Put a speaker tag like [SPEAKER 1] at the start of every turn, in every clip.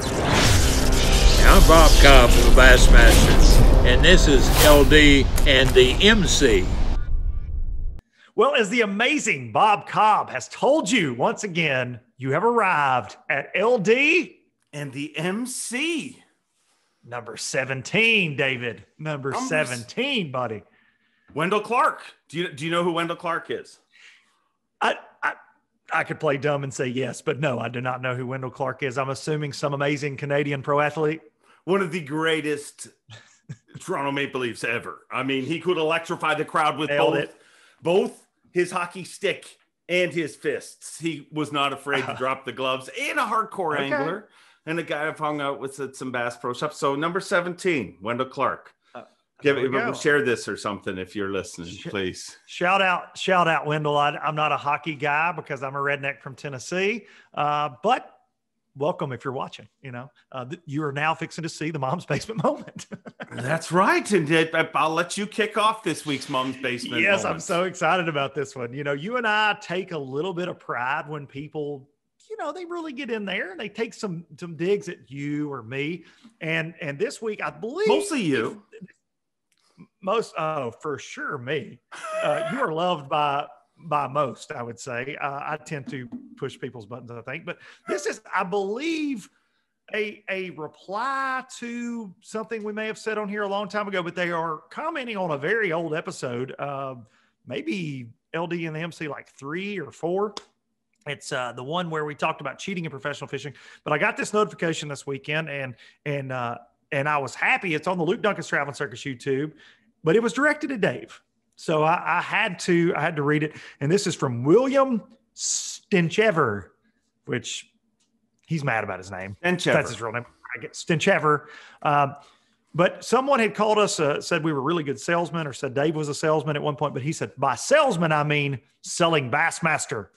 [SPEAKER 1] I'm Bob Cobb from the Bassmasters, and this is LD and the MC.
[SPEAKER 2] Well, as the amazing Bob Cobb has told you once again, you have arrived at LD
[SPEAKER 3] and the MC.
[SPEAKER 2] Number 17, David. Number 17, buddy.
[SPEAKER 3] Wendell Clark. Do you know who Wendell Clark is?
[SPEAKER 2] I could play dumb and say yes, but no, I do not know who Wendell Clark is. I'm assuming some amazing Canadian pro athlete.
[SPEAKER 3] One of the greatest Toronto Maple Leafs ever. I mean, he could electrify the crowd with both his hockey stick and his fists. He was not afraid to drop the gloves, and a hardcore angler, and a guy I've hung out with at some Bass Pro Shops. So number 17, Wendell Clark. Share this or something if you're listening, please.
[SPEAKER 2] Shout out, Wendell. I'm not a hockey guy because I'm a redneck from Tennessee, but welcome if you're watching. You are now fixing to see the Mom's Basement moment.
[SPEAKER 3] That's right, and I'll let you kick off this week's Mom's Basement.
[SPEAKER 2] Yes,
[SPEAKER 3] moment.
[SPEAKER 2] I'm so excited about this one. You and I take a little bit of pride when people, they really get in there and they take some digs at you or me, and this week I believe
[SPEAKER 3] mostly you.
[SPEAKER 2] For sure me. You are loved by most, I would say. I tend to push people's buttons, I think, but this is, I believe, a reply to something we may have said on here a long time ago, but they are commenting on a very old episode, maybe LD and the MC like 3 or 4. It's the one where we talked about cheating in professional fishing, but I got this notification this weekend and I was happy. It's on the Luke Duncan's Traveling Circus YouTube, but it was directed at Dave. So I had to read it. And this is from William Stinchever, which he's mad about his name.
[SPEAKER 3] Stinchever.
[SPEAKER 2] That's his real name. I get Stinchever. But someone had called us, said we were really good salesmen, or said Dave was a salesman at one point. But he said, by salesman, I mean selling Bassmaster.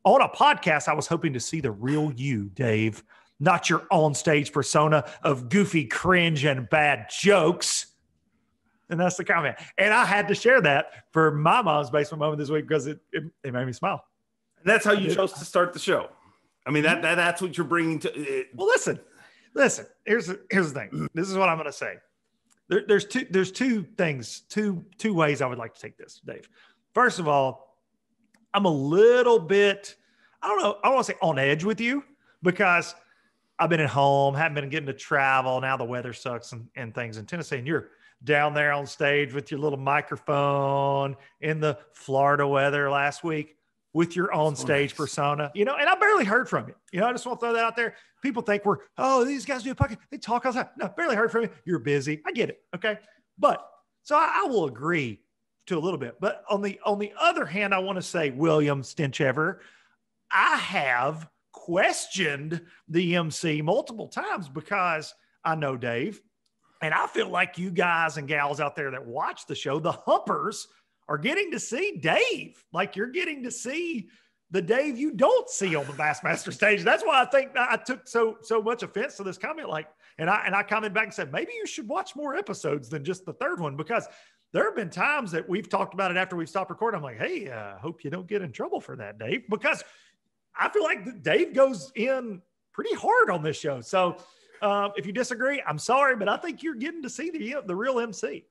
[SPEAKER 2] On a podcast, I was hoping to see the real you, Dave, not your on-stage persona of goofy cringe and bad jokes. And that's the comment. And I had to share that for my Mom's Basement moment this week because it made me smile.
[SPEAKER 3] And that's how you chose to start the show. I mean, that's what you're bringing to it.
[SPEAKER 2] Well, listen. Here's the thing. This is what I'm going to say. There's two things, two ways I would like to take this, Dave. First of all, I'm a little bit, I don't want to say on edge with you because I've been at home, haven't been getting to travel. Now the weather sucks and things in Tennessee, and you're down there on stage with your little microphone in the Florida weather last week with your on stage persona, and I barely heard from you. I just want to throw that out there. People think these guys do a podcast. They talk all the time. No, barely heard from you. You're busy. I get it. Okay. But so I will agree to a little bit, but on the other hand, I want to say, William Stinchever, I have questioned the MC multiple times because I know Dave, and I feel like you guys and gals out there that watch the show, the Humpers, are getting to see Dave. Like you're getting to see the Dave you don't see on the Bassmaster stage. That's why I think I took so much offense to this comment. And I commented back and said, maybe you should watch more episodes than just the third one, because there have been times that we've talked about it after we've stopped recording. I'm like, hey, hope you don't get in trouble for that, Dave, because I feel like Dave goes in pretty hard on this show. So if you disagree, I'm sorry, but I think you're getting to see the real MC.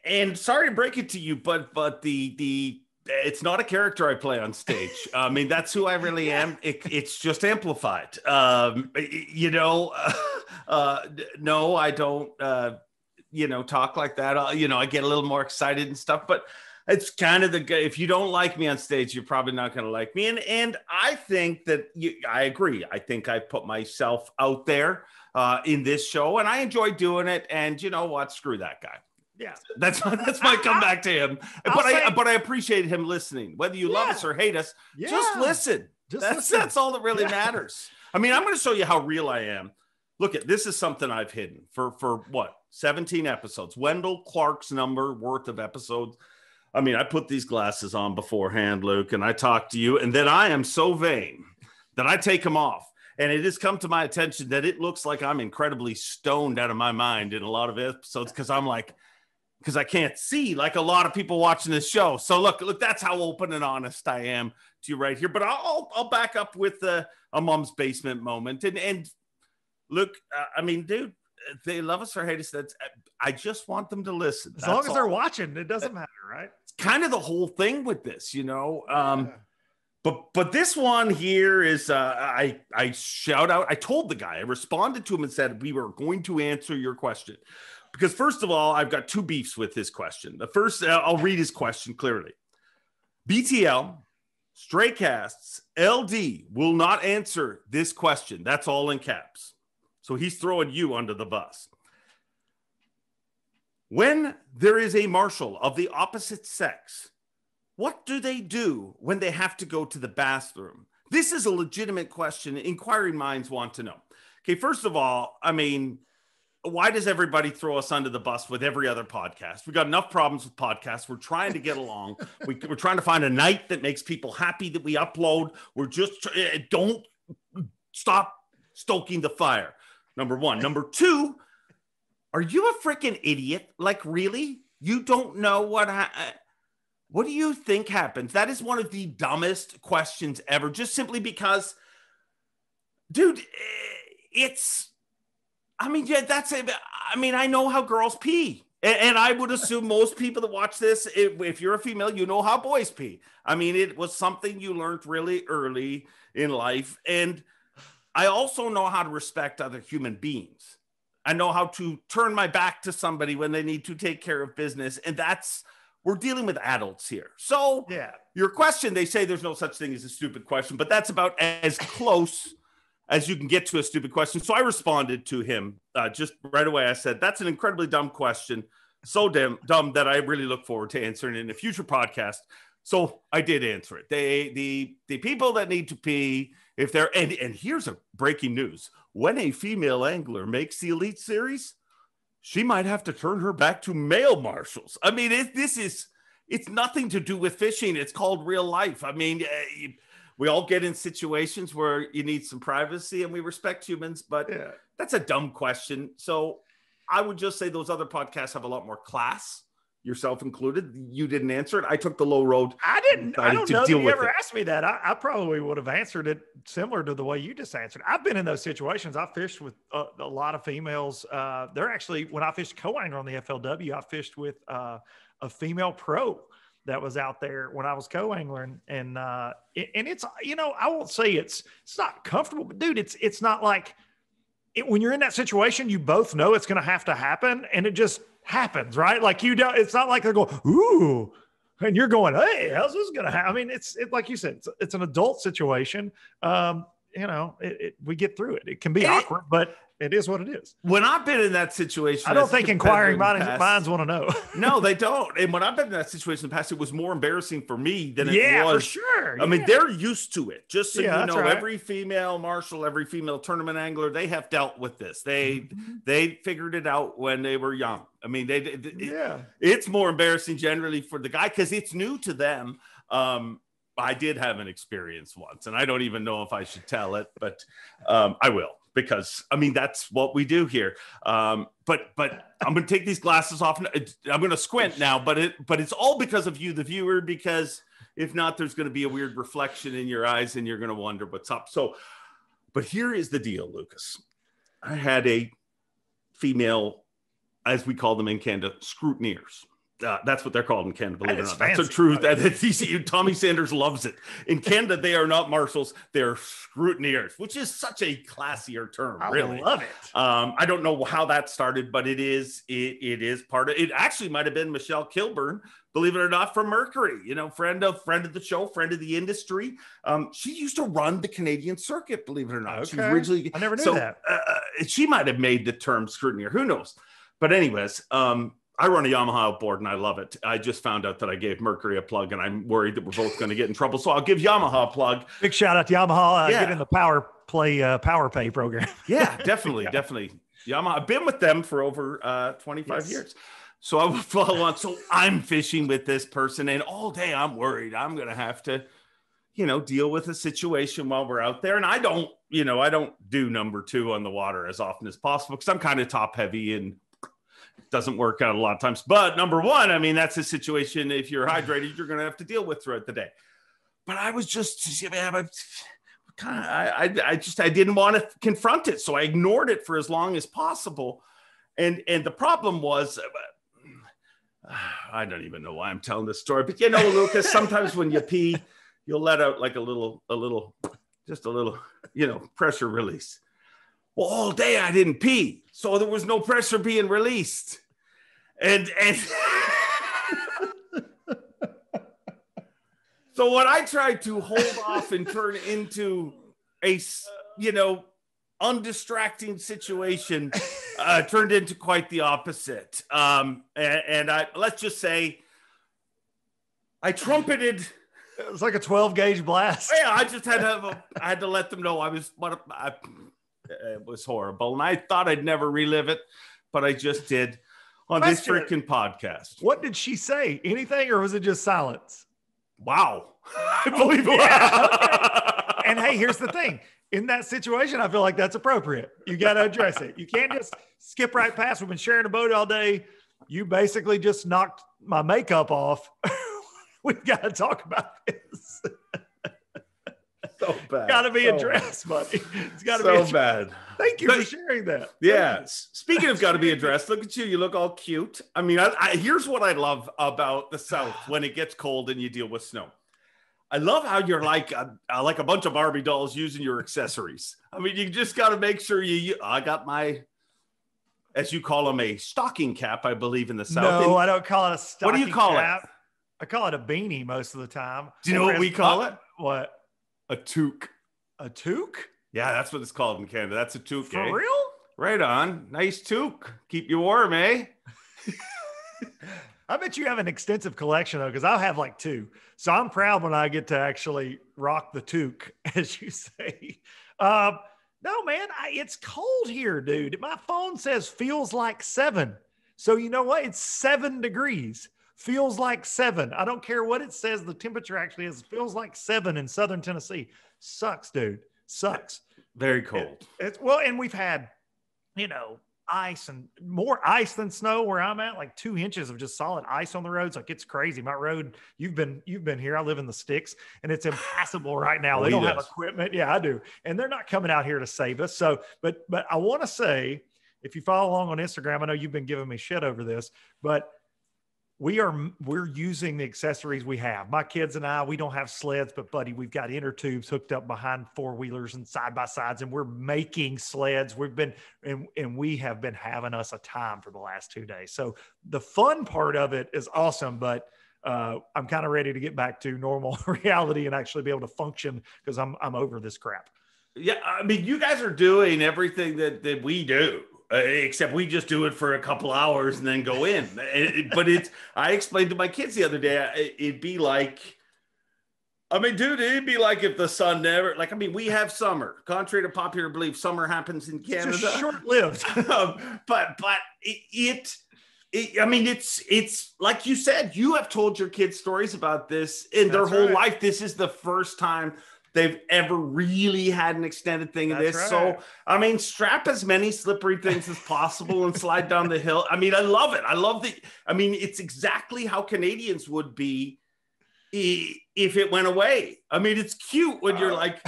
[SPEAKER 3] And sorry to break it to you, but the it's not a character I play on stage. I mean, that's who I really am. It's just amplified. No, I don't. Talk like that. I get a little more excited and stuff, but it's kind of if you don't like me on stage, you're probably not going to like me. And I think that I agree. I think I put myself out there in this show, and I enjoy doing it. And you know what? Screw that guy.
[SPEAKER 2] Yeah,
[SPEAKER 3] that's my comeback to him. But I appreciate him listening. Whether you love us or hate us, just listen. That's all that really matters. I mean, I'm going to show you how real I am. Look this is something I've hidden for what, 17 episodes. Wendell Clark's number worth of episodes. I mean, I put these glasses on beforehand, Luke, and I talk to you, and then I am so vain that I take them off. And it has come to my attention that it looks like I'm incredibly stoned out of my mind in a lot of episodes because I can't see like a lot of people watching this show. So look, that's how open and honest I am to you right here. But I'll back up with a Mom's Basement moment. And Look, I mean, dude, they love us or hate us. I just want them to listen.
[SPEAKER 2] As long as they're watching, it doesn't matter, right?
[SPEAKER 3] It's kind of the whole thing with this, you know. But this one here is I shout out. I told the guy, I responded to him and said we were going to answer your question. Because first of all, I've got two beefs with this question. The first, I'll read his question clearly. BTL, Straycasts, LD will not answer this question. That's all in caps. So he's throwing you under the bus. When there is a marshal of the opposite sex, what do they do when they have to go to the bathroom? This is a legitimate question. Inquiring minds want to know. Okay, first of all, I mean, why does everybody throw us under the bus with every other podcast? We've got enough problems with podcasts. We're trying to get along. We're trying to find a night that makes people happy that we upload. We're just, don't stop stoking the fire. Number one. Number two, are you a freaking idiot? Like, really? You don't know what do you think happens? That is one of the dumbest questions ever, just simply because, dude, I mean, yeah, that's it. I mean, I know how girls pee. And I would assume most people that watch this, if you're a female, you know how boys pee. I mean, it was something you learned really early in life. And I also know how to respect other human beings. I know how to turn my back to somebody when they need to take care of business. And we're dealing with adults here. So yeah, your question, they say there's no such thing as a stupid question, but that's about as close as you can get to a stupid question. So I responded to him just right away. I said, that's an incredibly dumb question. So dumb that I really look forward to answering it in a future podcast. So I did answer it. The people that need to pee, if they're, and here's a breaking news. When a female angler makes the Elite Series, she might have to turn her back to male marshals. I mean, it's nothing to do with fishing. It's called real life. I mean, we all get in situations where you need some privacy and we respect humans, but that's a dumb question. So I would just say those other podcasts have a lot more class, yourself included. You didn't answer it. I took the low road.
[SPEAKER 2] I didn't. I don't know that you ever asked me that. I probably would have answered it similar to the way you just answered. I've been in those situations. I fished with a lot of females. They're actually, when I fished co-angler on the FLW, I fished with a female pro that was out there when I was co-angling, and it's, you know, I won't say it's not comfortable, but dude, it's not like when you're in that situation, you both know it's going to have to happen, and it just happens, right? Like you don't. It's not like they're going, ooh, and you're going, hey, how's this going to happen? I mean, it's like you said, it's an adult situation. You know, we get through it. It can be awkward, but it is what it is.
[SPEAKER 3] When I've been in that situation,
[SPEAKER 2] I don't think inquiring minds want to know.
[SPEAKER 3] No, they don't. And when I've been in that situation in the past, it was more embarrassing for me than it was.
[SPEAKER 2] For sure.
[SPEAKER 3] I mean, they're used to it. Just so you know,
[SPEAKER 2] right.
[SPEAKER 3] Every female marshal, every female tournament angler, they have dealt with this. They figured it out when they were young. I mean, it's more embarrassing generally for the guy because it's new to them. I did have an experience once, and I don't even know if I should tell it, but I will. Because I mean, that's what we do here. But I'm going to take these glasses off. I'm going to squint now, but it's all because of you, the viewer, because if not, there's going to be a weird reflection in your eyes and you're going to wonder what's up. So, but here is the deal, Lucas. I had a female, as we call them in Canada, scrutineers. That's what they're called in Canada, believe it or not. That's the truth. Tommy Sanders loves it. In Canada, they are not marshals. They're scrutineers, which is such a classier term, really.
[SPEAKER 2] I love it.
[SPEAKER 3] I don't know how that started, but it is part of it. Actually might have been Michelle Kilburn, believe it or not, from Mercury, you know, friend of the show, friend of the industry. She used to run the Canadian circuit, believe it or not.
[SPEAKER 2] Okay.
[SPEAKER 3] She originally,
[SPEAKER 2] I never knew that.
[SPEAKER 3] She might have made the term scrutineer. Who knows? But anyways, I run a Yamaha outboard and I love it. I just found out that I gave Mercury a plug and I'm worried that we're both going to get in trouble. So I'll give Yamaha a plug.
[SPEAKER 2] Big shout out to Yamaha. Get in the Power Pay program.
[SPEAKER 3] Yeah, definitely. Definitely. Yamaha. I've been with them for over 25 years. So I will follow on. So I'm fishing with this person and all day I'm worried I'm going to have to, you know, deal with a situation while we're out there. And I don't do number two on the water as often as possible because I'm kind of top heavy and doesn't work out a lot of times. But number one, I mean, that's a situation, if you're hydrated, you're going to have to deal with throughout the day. But I was just, what I didn't want to confront it. So I ignored it for as long as possible. And the problem was, I don't even know why I'm telling this story, but Lucas, sometimes when you pee, you'll let out like a little, pressure release. Well, all day I didn't pee, so there was no pressure being released. And so what I tried to hold off and turn into a, undistracting situation turned into quite the opposite. And let's just say I trumpeted.
[SPEAKER 2] It was like a 12 gauge blast.
[SPEAKER 3] Yeah, I just had to let them know it was horrible. And I thought I'd never relive it, but I just did on this freaking podcast.
[SPEAKER 2] What did she say? Anything, or was it just silence?
[SPEAKER 3] Wow. I believe it.
[SPEAKER 2] Okay. And hey, here's the thing. In that situation, I feel like that's appropriate. You got to address it. You can't just skip right past. We've been sharing a boat all day. You basically just knocked my makeup off. We've got to talk about this.
[SPEAKER 3] So bad.
[SPEAKER 2] Got to be addressed, buddy. It's got to
[SPEAKER 3] so
[SPEAKER 2] be so
[SPEAKER 3] bad.
[SPEAKER 2] Thank you for sharing that.
[SPEAKER 3] Yeah. Speaking of got to be addressed, look at you. You look all cute. I mean, here's what I love about the South when it gets cold and you deal with snow. I love how you're like a bunch of Barbie dolls using your accessories. I mean, you just got to make sure I got my, as you call them, a stocking cap, I believe, in the South.
[SPEAKER 2] No, I don't call it a stocking cap.
[SPEAKER 3] What do you call it?
[SPEAKER 2] I call it a beanie most of the time.
[SPEAKER 3] Do you know what we call it?
[SPEAKER 2] What?
[SPEAKER 3] A toque.
[SPEAKER 2] A toque?
[SPEAKER 3] Yeah, that's what it's called in Canada. That's a toque.
[SPEAKER 2] For real?
[SPEAKER 3] Right on. Nice toque. Keep you warm, eh?
[SPEAKER 2] I bet you have an extensive collection, though, because I'll have like two. So I'm proud when I get to actually rock the toque, as you say. No, man, it's cold here, dude. My phone says feels like 7. So you know what? It's 7 degrees. Feels like 7. I don't care what it says. The temperature actually is feels like 7 in southern Tennessee. Sucks, dude. Sucks.
[SPEAKER 3] Very cold.
[SPEAKER 2] And we've had, ice and more ice than snow where I'm at, like 2 inches of just solid ice on the roads. Like it's crazy. My road, you've been here. I live in the sticks and it's impassable right now. They don't have equipment. Yeah, I do. And they're not coming out here to save us. So, but I want to say, if you follow along on Instagram, I know you've been giving me shit over this, but we're using the accessories we have. My kids and I, we don't have sleds, but buddy, we've got inner tubes hooked up behind 4-wheelers and side by sides, and we're making sleds. And we have been having us a time for the last 2 days. So the fun part of it is awesome, but I'm kind of ready to get back to normal reality and actually be able to function because I'm over this crap.
[SPEAKER 3] Yeah. I mean, you guys are doing everything that we do. Except we just do it for a couple hours and then go in. I explained to my kids the other day, it'd be like it'd be like if the sun never, we have summer. Contrary to popular belief, summer happens in Canada.
[SPEAKER 2] It's just short-lived.
[SPEAKER 3] but it's like you said, you have told your kids stories about this in their whole life. This is the first time they've ever really had an extended thing of this. Right. So, strap as many slippery things as possible and slide down the hill. I love it. It's exactly how Canadians would be if it went away. It's cute when you're like,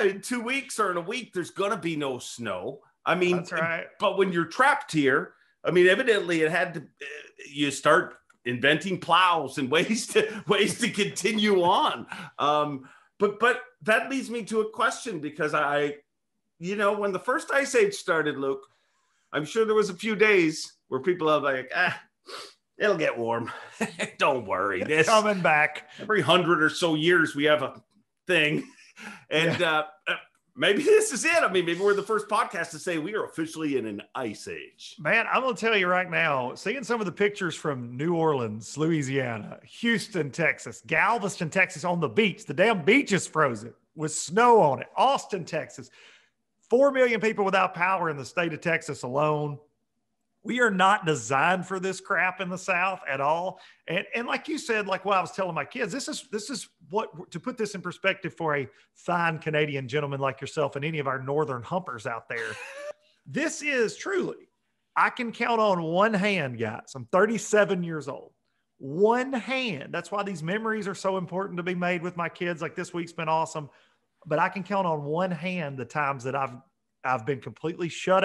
[SPEAKER 3] in 2 weeks or in a week, there's going to be no snow.
[SPEAKER 2] That's right. But
[SPEAKER 3] when you're trapped here, evidently it had to, you start inventing plows and ways to continue on. But that leads me to a question because when the first ice age started, Luke, I'm sure there was a few days where people are like, it'll get warm. Don't worry.
[SPEAKER 2] It's coming back.
[SPEAKER 3] Every 100 or so years we have a thing. And maybe this is it. Maybe we're the first podcast to say we are officially in an ice age.
[SPEAKER 2] Man, I'm going to tell you right now, seeing some of the pictures from New Orleans, Louisiana, Houston, Texas, Galveston, Texas on the beach. The damn beach is frozen with snow on it. Austin, Texas. 4 million people without power in the state of Texas alone. We are not designed for this crap in the South at all. And like you said, like what I was telling my kids, this is what, to put this in perspective for a fine Canadian gentleman like yourself and any of our northern humpers out there, this is truly, I can count on one hand, guys. I'm 37 years old. One hand. That's why these memories are so important to be made with my kids. Like this week's been awesome. but I can count on one hand the times that I've been completely shut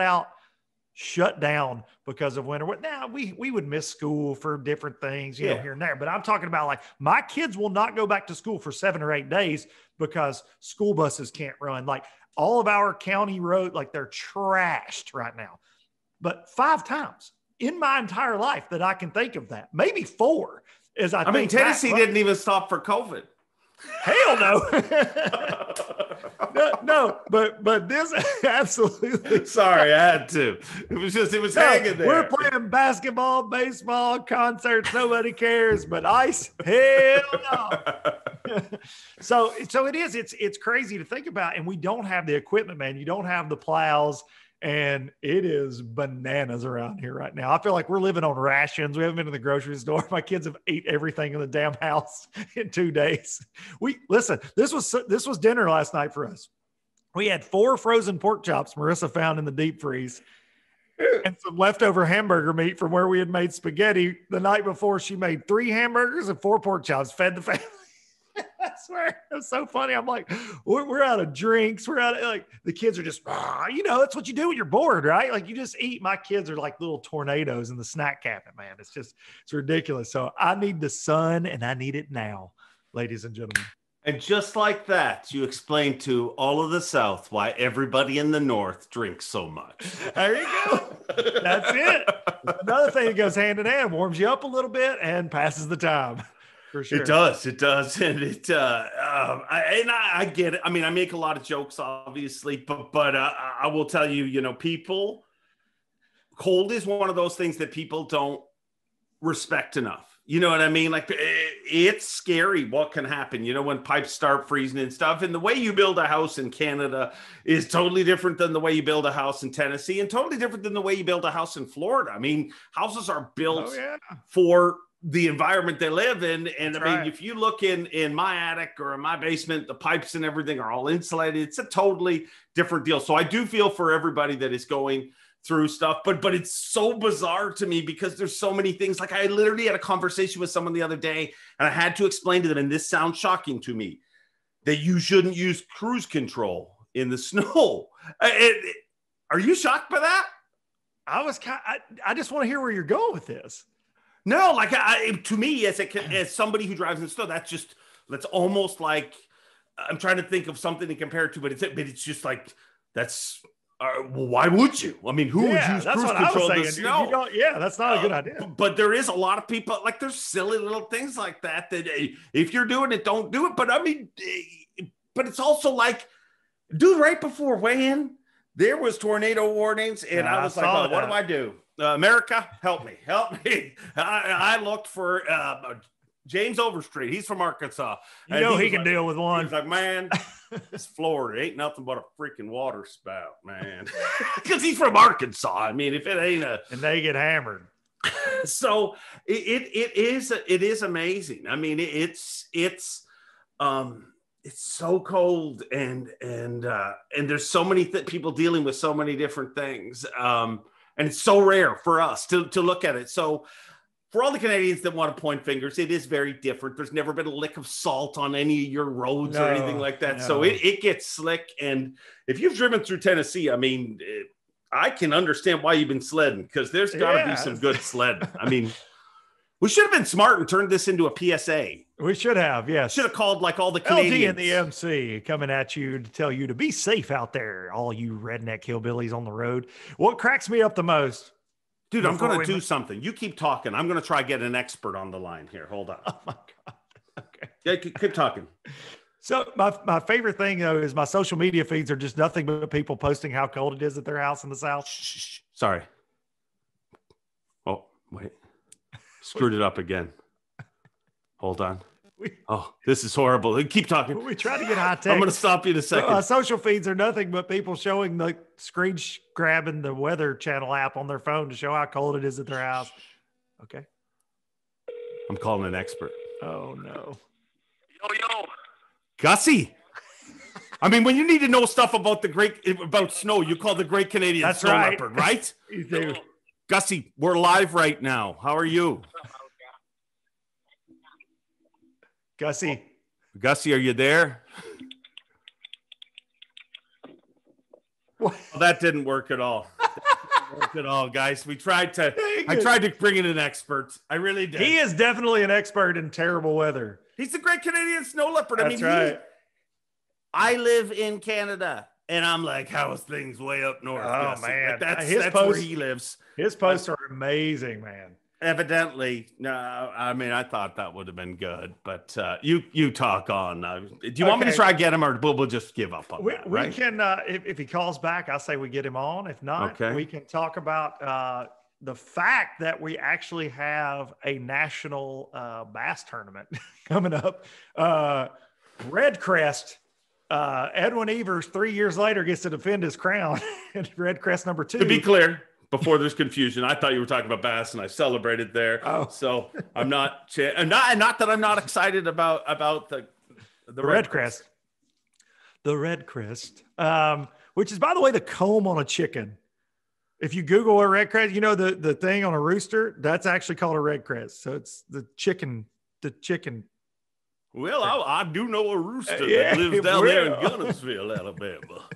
[SPEAKER 2] down because of winter. Now we would miss school for different things, you know, here and there, but I'm talking about like my kids will not go back to school for 7 or 8 days because school buses can't run. Like all of our county road, like they're trashed right now. But 5 times in my entire life that I can think of that, maybe 4 is I
[SPEAKER 3] mean, Tennessee didn't even stop for COVID.
[SPEAKER 2] Hell no. no, but this absolutely.
[SPEAKER 3] Sorry, I had to. It was hanging there.
[SPEAKER 2] We're playing basketball, baseball, concerts. Nobody cares, but ice, hell no. So it is. It's crazy to think about, and we don't have the equipment, man. You don't have the plows. And it is bananas around here right now. I feel like we're living on rations. We haven't been to the grocery store. My kids have ate everything in the damn house in 2 days. Listen, this was dinner last night for us. We had 4 frozen pork chops Marissa found in the deep freeze and some leftover hamburger meat from where we had made spaghetti the night before. She made 3 hamburgers and 4 pork chops, fed the family. I swear, it was so funny. I'm like, we're out of drinks. We're out of, like, the kids are just, you know, that's what you do when you're bored, right? Like you just eat. My kids are like little tornadoes in the snack cabinet, man. It's ridiculous. So I need the sun and I need it now, ladies and gentlemen.
[SPEAKER 3] And just like that, you explained to all of the South why everybody in the North drinks so much.
[SPEAKER 2] There you go. That's it. Another thing that goes hand in hand, warms you up a little bit and passes the time. For sure. It
[SPEAKER 3] does. And I get it. I mean, I make a lot of jokes, obviously, but I will tell you, you know, cold is one of those things that people don't respect enough. You know what I mean? Like it's scary what can happen, you know, when pipes start freezing and stuff. And the way you build a house in Canada is totally different than the way you build a house in Tennessee and totally different than the way you build a house in Florida. I mean, houses are built for the environment they live in. And I mean, if you look in my attic or in my basement, the pipes and everything are all insulated. It's a totally different deal. So I do feel for everybody that is going through stuff, but it's so bizarre to me because there's so many things. Like I literally had a conversation with someone the other day and I had to explain to them, and this sounds shocking to me, that you shouldn't use cruise control in the snow. Are you shocked by that?
[SPEAKER 2] I just want to hear where you're going with this.
[SPEAKER 3] No, like to me, as somebody who drives in the snow, that's almost like, I'm trying to think of something to compare it to, but it's just like, that's, well, why would you? I mean, who would use cruise control in the snow?
[SPEAKER 2] That's not a good idea.
[SPEAKER 3] But there is a lot of people, like there's silly little things like that if you're doing it, don't do it. But I mean, but it's also like, dude, right before weigh-in, there was tornado warnings, and I was like, oh, what do I do? America, help me. I looked for James Overstreet. He's from Arkansas.
[SPEAKER 2] You know he can deal with one.
[SPEAKER 3] He's like, man, this Florida ain't nothing but a freaking water spout, man. Because he's from Arkansas. I mean, if it ain't and
[SPEAKER 2] they get hammered.
[SPEAKER 3] So it is amazing. I mean, it's so cold and there's so many people dealing with so many different things. And it's so rare for us to look at it. So for all the Canadians that want to point fingers, it is very different. There's never been a lick of salt on any of your roads or anything like that. No. So it gets slick. And if you've driven through Tennessee, I mean, I can understand why you've been sledding, because there's got to be some good sledding. I mean, we should have been smart and turned this into a PSA.
[SPEAKER 2] We should have, yes.
[SPEAKER 3] Should have called like all the Canadians.
[SPEAKER 2] LD and the MC coming at you to tell you to be safe out there, all you redneck hillbillies on the road. What cracks me up the most?
[SPEAKER 3] Dude, I'm going to do something. You keep talking. I'm going to try get an expert on the line here. Hold on.
[SPEAKER 2] Oh, my God. Okay.
[SPEAKER 3] Yeah, keep talking.
[SPEAKER 2] So my favorite thing, though, is my social media feeds are just nothing but people posting how cold it is at their house in the South.
[SPEAKER 3] Shh. Sorry. Oh, wait. Screwed it up again. Hold on. Oh, this is horrible. Keep talking.
[SPEAKER 2] We try to get high tech.
[SPEAKER 3] I'm going to stop you in a second.
[SPEAKER 2] Social feeds are nothing but people showing the screen grabbing the Weather Channel app on their phone to show how cold it is at their house. Okay.
[SPEAKER 3] I'm calling an expert.
[SPEAKER 2] Oh, no.
[SPEAKER 4] Yo.
[SPEAKER 3] Gussie. I mean, when you need to know stuff about about snow, you call the Great Canadian Snow Leopard, right?
[SPEAKER 2] You do.
[SPEAKER 3] Gussie, we're live right now. How are you?
[SPEAKER 2] Gussie,
[SPEAKER 3] are you there? Well, that didn't work at all. Work at all, guys. I tried to bring in an expert. I really did.
[SPEAKER 2] He is definitely an expert in terrible weather.
[SPEAKER 3] He's the Great Canadian Snow Leopard.
[SPEAKER 2] That's right.
[SPEAKER 3] I live in Canada, and I'm like, how is things way up north?
[SPEAKER 2] Oh, man.
[SPEAKER 3] That's where he lives.
[SPEAKER 2] His posts are amazing, man.
[SPEAKER 3] Evidently, no. I mean, I thought that would have been good, but you talk on. Do you want me to try to get him, or we'll just give up on that?
[SPEAKER 2] We can, if he calls back, I say we get him on. If not, we can talk about the fact that we actually have a national bass tournament coming up. Redcrest. Edwin Evers, 3 years later, gets to defend his crown at Redcrest number 2.
[SPEAKER 3] To be clear, before there's confusion, I thought you were talking about bass, and I celebrated there.
[SPEAKER 2] Oh.
[SPEAKER 3] So I'm not that I'm not excited about the
[SPEAKER 2] Redcrest. The Redcrest, which is, by the way, the comb on a chicken. If you Google a Redcrest, you know the thing on a rooster, that's actually called a Redcrest. So it's the chicken.
[SPEAKER 3] Well, I do know a rooster that lives down there in Gunnersville, Alabama.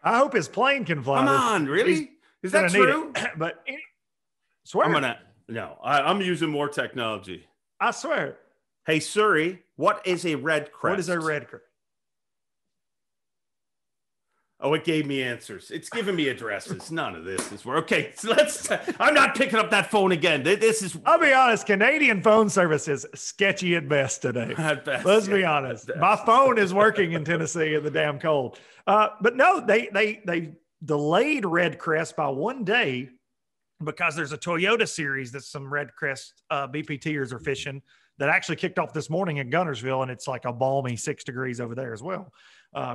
[SPEAKER 2] I hope his plane can fly.
[SPEAKER 3] Come on, really? Is that true?
[SPEAKER 2] But swear.
[SPEAKER 3] I'm using more technology.
[SPEAKER 2] I swear.
[SPEAKER 3] Hey, Siri, what is a Redcrest?
[SPEAKER 2] What is a Redcrest?
[SPEAKER 3] Oh, it gave me answers. It's giving me addresses. None of this is okay. So I'm not picking up that phone again. This is.
[SPEAKER 2] I'll be honest. Canadian phone service is sketchy at best today.
[SPEAKER 3] At best,
[SPEAKER 2] Let's be honest. My phone is working in Tennessee in the damn cold. But no, they delayed Redcrest by 1 day because there's a Toyota series that some Redcrest BPTers are fishing that actually kicked off this morning in Gunnersville, and it's like a balmy 6 degrees over there as well.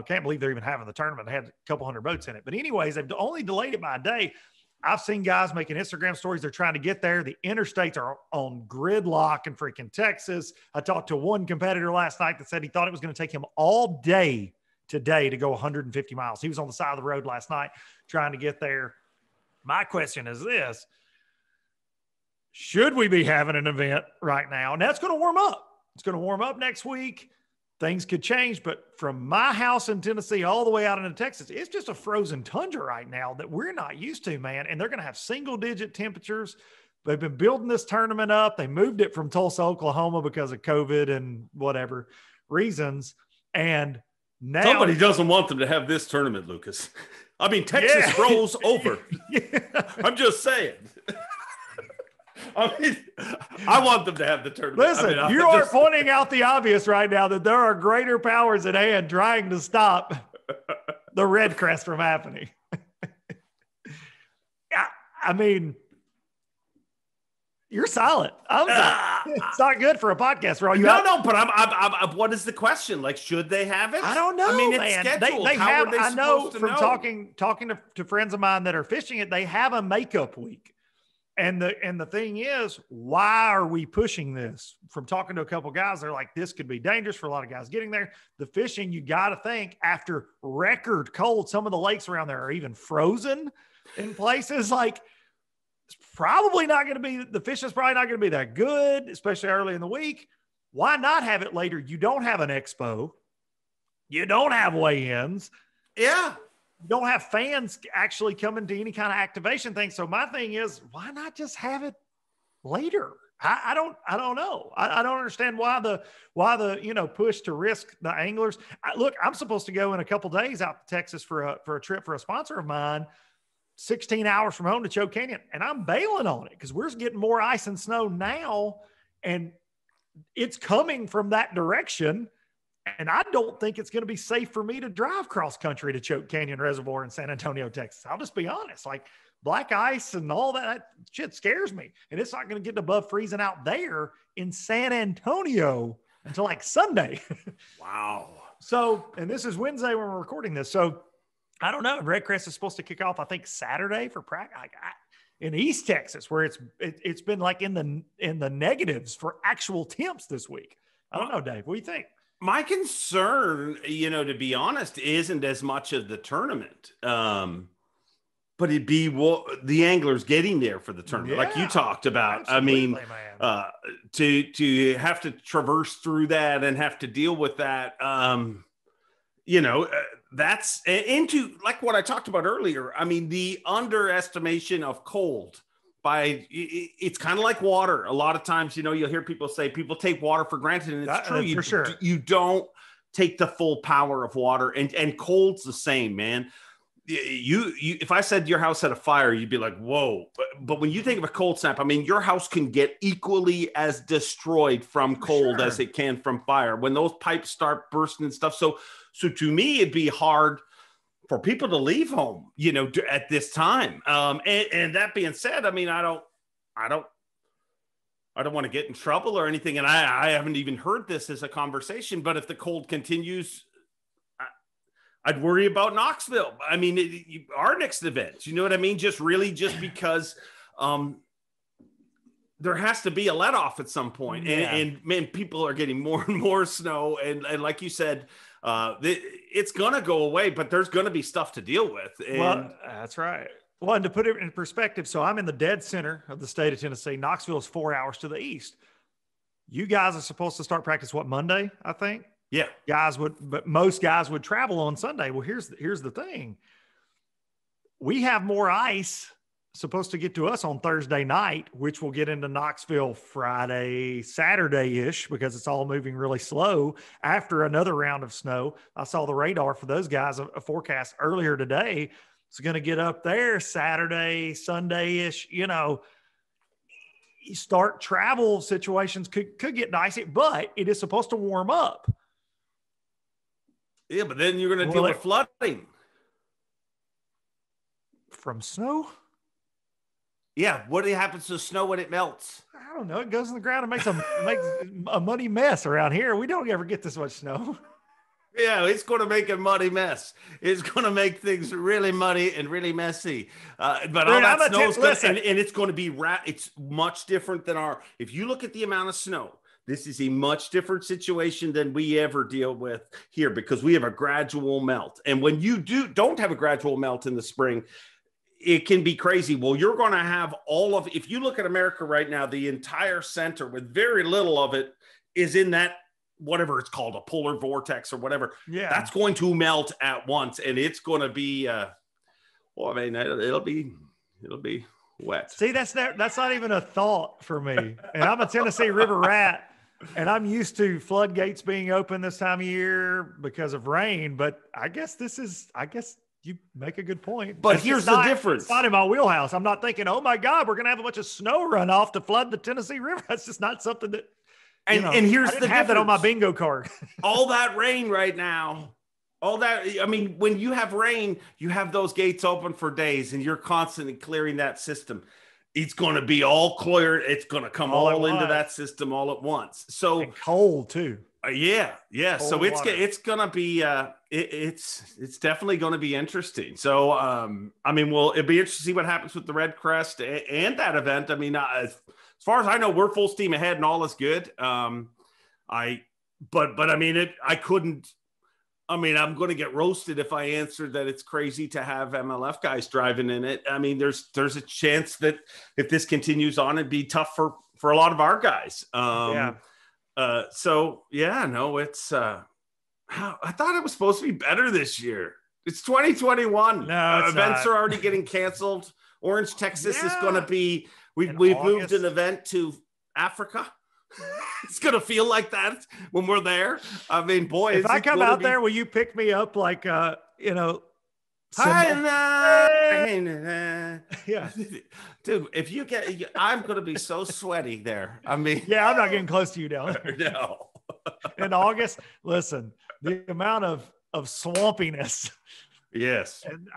[SPEAKER 2] Can't believe they're even having the tournament. They had a couple hundred boats in it. But anyways, they've only delayed it by a day. I've seen guys making Instagram stories. They're trying to get there. The interstates are on gridlock in freaking Texas. I talked to one competitor last night that said he thought it was going to take him all day today to go 150 miles. He was on the side of the road last night trying to get there. My question is this: should we be having an event right now? And that's going to warm up. It's going to warm up next week. Things could change, but from my house in Tennessee all the way out into Texas, it's just a frozen tundra right now that we're not used to, man. And they're going to have single-digit temperatures. They've been building this tournament up. They moved it from Tulsa, Oklahoma because of COVID and whatever reasons. And now
[SPEAKER 3] somebody doesn't want them to have this tournament, Lucas. I mean, Texas froze over. I'm just saying. I mean, I want them to have the tournament.
[SPEAKER 2] Listen, you are pointing out the obvious right now that there are greater powers at hand trying to stop the Redcrest from happening. I mean, you're silent. It's not good for a podcast.
[SPEAKER 3] But I'm. What is the question? Like, should they have it?
[SPEAKER 2] I don't know.
[SPEAKER 3] I mean, it's
[SPEAKER 2] man.
[SPEAKER 3] scheduled.
[SPEAKER 2] They
[SPEAKER 3] How
[SPEAKER 2] have.
[SPEAKER 3] are they
[SPEAKER 2] I know
[SPEAKER 3] supposed to
[SPEAKER 2] from
[SPEAKER 3] know?
[SPEAKER 2] talking to friends of mine that are fishing it. They have a makeup week. And the thing is, why are we pushing this? From talking to a couple guys, they're like, this could be dangerous for a lot of guys getting there. The fishing, you got to think, after record cold, some of the lakes around there are even frozen in places. Like, it's probably not going to be, the fishing's probably not going to be that good, especially early in the week. Why not have it later? You don't have an expo. You don't have weigh-ins.
[SPEAKER 3] Yeah.
[SPEAKER 2] Don't have fans actually coming to any kind of activation thing. So my thing is, why not just have it later? I don't know. I don't understand why the push to risk the anglers. Look, I'm supposed to go in a couple days out to Texas for a trip for a sponsor of mine, 16 hours from home to Choke Canyon, and I'm bailing on it because we're getting more ice and snow now, and it's coming from that direction. And I don't think it's going to be safe for me to drive cross country to Choke Canyon Reservoir in San Antonio, Texas. I'll just be honest. Like, black ice and all that shit scares me. And it's not going to get above freezing out there in San Antonio until like Sunday.
[SPEAKER 3] Wow.
[SPEAKER 2] So, and this is Wednesday when we're recording this. So I don't know. Redcrest is supposed to kick off, I think, Saturday for practice. In East Texas, where it's been like in the negatives for actual temps this week. I don't know, Dave. What do you think?
[SPEAKER 3] My concern, to be honest, isn't as much of the tournament, but it'd be the anglers getting there for the tournament, like you talked about. I mean, to have to traverse through that and have to deal with that, that's into like what I talked about earlier. I mean, the underestimation of cold by it's kind of like water. A lot of times, you'll hear people say people take water for granted, and it's true.
[SPEAKER 2] For sure.
[SPEAKER 3] You don't take the full power of water, and cold's the same, man. You if I said your house had a fire, you'd be like, whoa. But when you think of a cold snap, I mean, your house can get equally as destroyed from cold as it can from fire when those pipes start bursting and stuff. So to me, it'd be hard for people to leave home, at this time. And that being said, I mean, I don't want to get in trouble or anything. And I haven't even heard this as a conversation, but if the cold continues, I'd worry about Knoxville. I mean, our next event, you know what I mean? Just because there has to be a let off at some point. And man, people are getting more and more snow. And like you said, it's going to go away, but there's going to be stuff to deal with. And
[SPEAKER 2] well, that's right. Well, and to put it in perspective, so I'm in the dead center of the state of Tennessee. Knoxville is 4 hours to the east. You guys are supposed to start practice, Monday, I think?
[SPEAKER 3] Yeah.
[SPEAKER 2] But most guys would travel on Sunday. Well, here's the thing. We have more ice supposed to get to us on Thursday night, which will get into Knoxville Friday, Saturday-ish, because it's all moving really slow after another round of snow. I saw the radar for those guys, a forecast earlier today. It's going to get up there Saturday, Sunday-ish, You start travel situations could get dicey, but it is supposed to warm up.
[SPEAKER 3] Yeah, but then you're going to deal with flooding.
[SPEAKER 2] From snow?
[SPEAKER 3] Yeah, what happens to snow when it melts?
[SPEAKER 2] I don't know. It goes in the ground and makes a muddy mess around here. We don't ever get this much snow.
[SPEAKER 3] Yeah, it's going to make a muddy mess. It's going to make things really muddy and really messy. But all that snow is going to, and it's going to be it's much different than if you look at the amount of snow, this is a much different situation than we ever deal with here because we have a gradual melt. And when you don't have a gradual melt in the spring, it can be crazy. Well, you're going to have if you look at America right now, the entire center with very little of it is in that, whatever it's called, a polar vortex or whatever.
[SPEAKER 2] Yeah.
[SPEAKER 3] That's going to melt at once. And it's going to be, it'll be wet.
[SPEAKER 2] See, that's not even a thought for me. And I'm a Tennessee River rat. And I'm used to floodgates being open this time of year because of rain, but I guess you make a good point.
[SPEAKER 3] But here's the difference.
[SPEAKER 2] It's not in my wheelhouse. I'm not thinking, oh my God, we're going to have a bunch of snow runoff to flood the Tennessee River. That's just not something that,
[SPEAKER 3] and here's the difference.
[SPEAKER 2] Have that on my bingo card.
[SPEAKER 3] All that rain right now, when you have rain, you have those gates open for days and you're constantly clearing that system. It's going to be all clear. It's going to come all into that system all at once. So
[SPEAKER 2] and cold too.
[SPEAKER 3] Yeah.
[SPEAKER 2] Cold
[SPEAKER 3] So it's going to be it's definitely going to be interesting. So it'll be interesting to see what happens with the Redcrest and that event. I mean, as far as I know, we're full steam ahead and all is good. I couldn't. I mean, I'm going to get roasted if I answer that it's crazy to have MLF guys driving in it. I mean, there's a chance that if this continues on, it'd be tough for a lot of our guys. It's I thought it was supposed to be better this year. It's 2021.
[SPEAKER 2] No,
[SPEAKER 3] events are already getting canceled. Orange, Texas is going to be, we've moved an event to Africa. It's going to feel like that when we're there. I mean, boy,
[SPEAKER 2] if I come out there, will you pick me up like,
[SPEAKER 3] yeah. Dude, if you I'm going to be so sweaty there. I mean,
[SPEAKER 2] yeah, I'm not getting close to you down.
[SPEAKER 3] No.
[SPEAKER 2] In August, listen, the amount of swampiness.
[SPEAKER 3] Yes.
[SPEAKER 2] And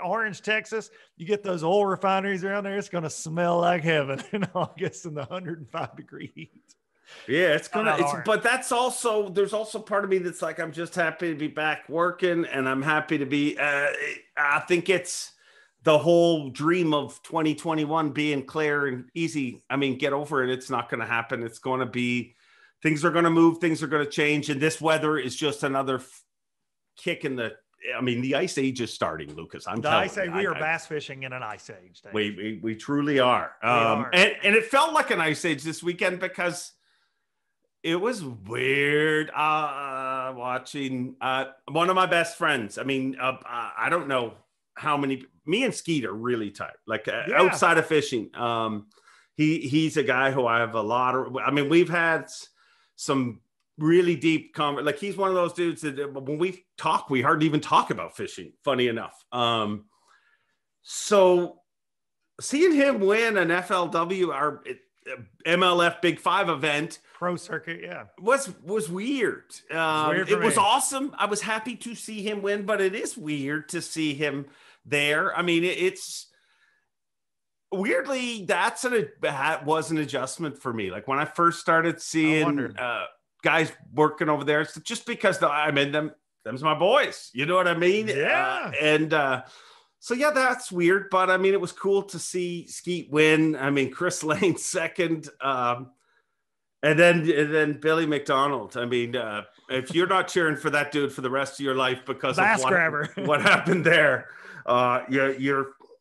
[SPEAKER 2] Orange, Texas, you get those oil refineries around there, it's going to smell like heaven in August in the 105-degree heat.
[SPEAKER 3] Yeah, but there's also part of me that's like, I'm just happy to be back working and I'm happy to be, I think it's the whole dream of 2021 being clear and easy. I mean, get over it. It's not going to happen. It's going to be, things are going to move, things are going to change. And this weather is just another kick in the, I mean, the ice age is starting, Lucas. We
[SPEAKER 2] are bass fishing in an ice age.
[SPEAKER 3] We truly are. And it felt like an ice age this weekend because it was weird. watching one of my best friends. I mean, I don't know how many. Me and Skeet are really tight. Like outside of fishing, he's a guy who I have a lot of. I mean, we've had some really deep conversation. Like he's one of those dudes that when we talk, we hardly even talk about fishing. Funny enough. So seeing him win an FLW or MLF Big Five event,
[SPEAKER 2] pro circuit,
[SPEAKER 3] was weird. It was awesome. I was happy to see him win, but it is weird to see him there. I mean, it's weirdly that was an adjustment for me. Like when I first started seeing guys working over there, it's just because I mean them's my boys. You know what I mean?
[SPEAKER 2] Yeah.
[SPEAKER 3] So yeah, that's weird, but I mean, it was cool to see Skeet win. I mean, Chris Lane second, and then Billy McDonald. I mean, if you're not cheering for that dude for the rest of your life because
[SPEAKER 2] Bass
[SPEAKER 3] of
[SPEAKER 2] grabber.
[SPEAKER 3] what happened there,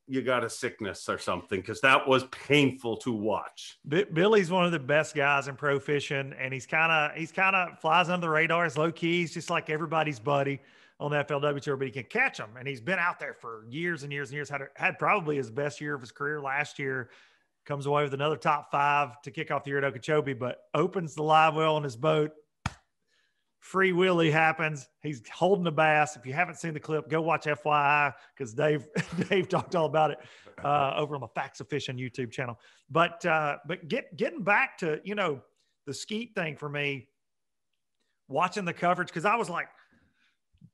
[SPEAKER 3] you got a sickness or something, because that was painful to watch.
[SPEAKER 2] Billy's one of the best guys in pro fishing, and he's kind of flies under the radar. He's low key. He's just like everybody's buddy on the FLW tour, but he can catch them. And he's been out there for years and years and years. Had probably his best year of his career last year. Comes away with another top 5 to kick off the year at Okeechobee, but opens the live well on his boat. Free Willy happens. He's holding the bass. If you haven't seen the clip, go watch FYI, because Dave talked all about it over on the Facts of Fishing YouTube channel. But getting back to, the Skeet thing for me, watching the coverage, because I was like,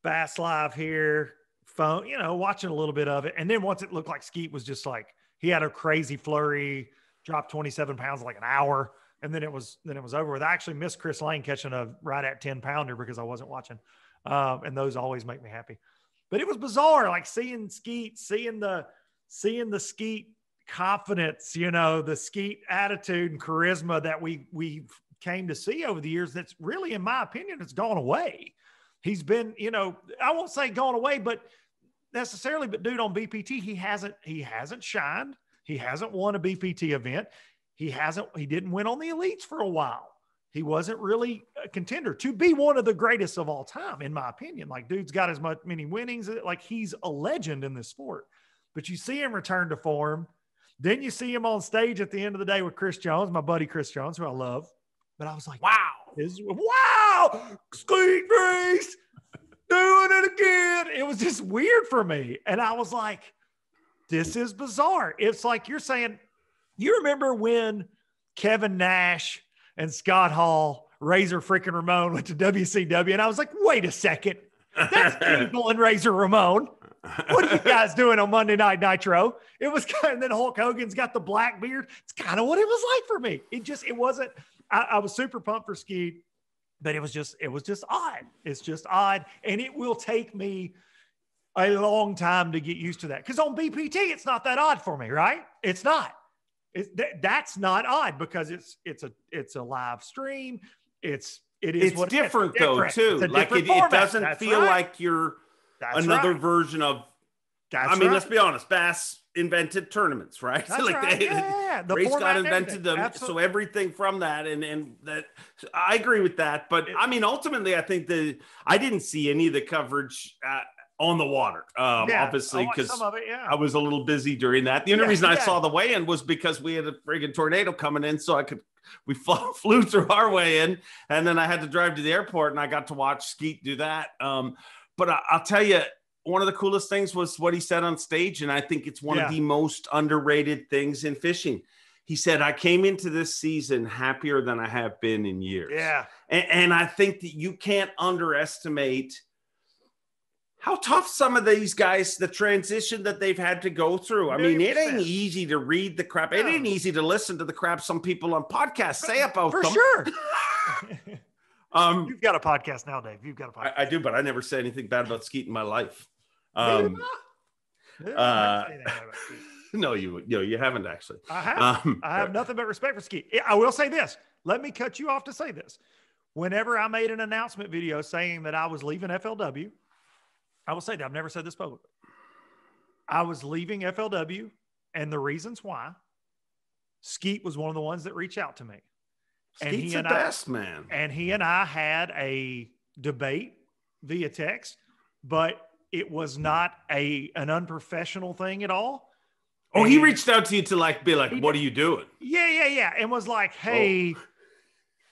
[SPEAKER 2] Bass Live here, phone, watching a little bit of it. And then once it looked like Skeet was just like, he had a crazy flurry, dropped 27 pounds in like an hour. And then it was over with. I actually missed Chris Lane catching a right at 10 pounder because I wasn't watching. And those always make me happy, but it was bizarre. Like seeing Skeet, seeing the Skeet confidence, the Skeet attitude and charisma that we came to see over the years. That's really, in my opinion, it's gone away. He's been, I won't say gone away, but necessarily, but dude, on BPT, he hasn't shined. He hasn't won a BPT event. He didn't win on the elites for a while. He wasn't really a contender to be one of the greatest of all time, in my opinion. Like, dude's got as many winnings. Like, he's a legend in this sport. But you see him return to form. Then you see him on stage at the end of the day with Chris Jones, my buddy Chris Jones, who I love. But I was like, wow, Skeet Reese doing it again. It was just weird for me. And I was like, this is bizarre. It's like you're saying, you remember when Kevin Nash and Scott Hall, Razor freaking Ramon went to WCW, and I was like, wait a second, that's Diesel and Razor Ramon. What are you guys doing on Monday Night Nitro? It was kind of, then Hulk Hogan's got the black beard. It's kind of what it was like for me. It wasn't, I was super pumped for Skeet, but it was just odd. It's just odd. And it will take me a long time to get used to that. Because on BPT, it's not that odd for me, right? It's not. That's not odd because it's a live stream. It's
[SPEAKER 3] different though too. Like it doesn't feel like you're another version of. Let's be honest. Bass invented tournaments, right?
[SPEAKER 2] That's right.
[SPEAKER 3] Ray Scott invented them. Absolutely. So everything from that, and that, I agree with that. But ultimately, I think I didn't see any of the coverage on the water, obviously, because I was a little busy during that. The only reason I saw the weigh-in was because we had a friggin' tornado coming in, so we flew through our weigh-in, and then I had to drive to the airport, and I got to watch Skeet do that. But I'll tell you, one of the coolest things was what he said on stage, and I think it's one of the most underrated things in fishing. He said, I came into this season happier than I have been in years.
[SPEAKER 2] Yeah.
[SPEAKER 3] And I think that you can't underestimate how tough some of these guys, the transition that they've had to go through. I mean, it ain't easy to read the crap. It ain't easy to listen to the crap some people on podcasts say about them.
[SPEAKER 2] For sure. You've got a podcast now, Dave. You've got a podcast.
[SPEAKER 3] I do, but I never say anything bad about Skeet in my life. No, you haven't actually.
[SPEAKER 2] I have. I have nothing but respect for Skeet. I will say this. Let me cut you off to say this. Whenever I made an announcement video saying that I was leaving FLW, I will say that I've never said this publicly. I was leaving FLW, and the reasons why, Skeet was one of the ones that reached out to me.
[SPEAKER 3] Skeet's the best, man.
[SPEAKER 2] And he and I had a debate via text, but it was not an unprofessional thing at all.
[SPEAKER 3] Oh, and he reached out to you to be like, what are you doing?
[SPEAKER 2] Yeah. And was like, hey,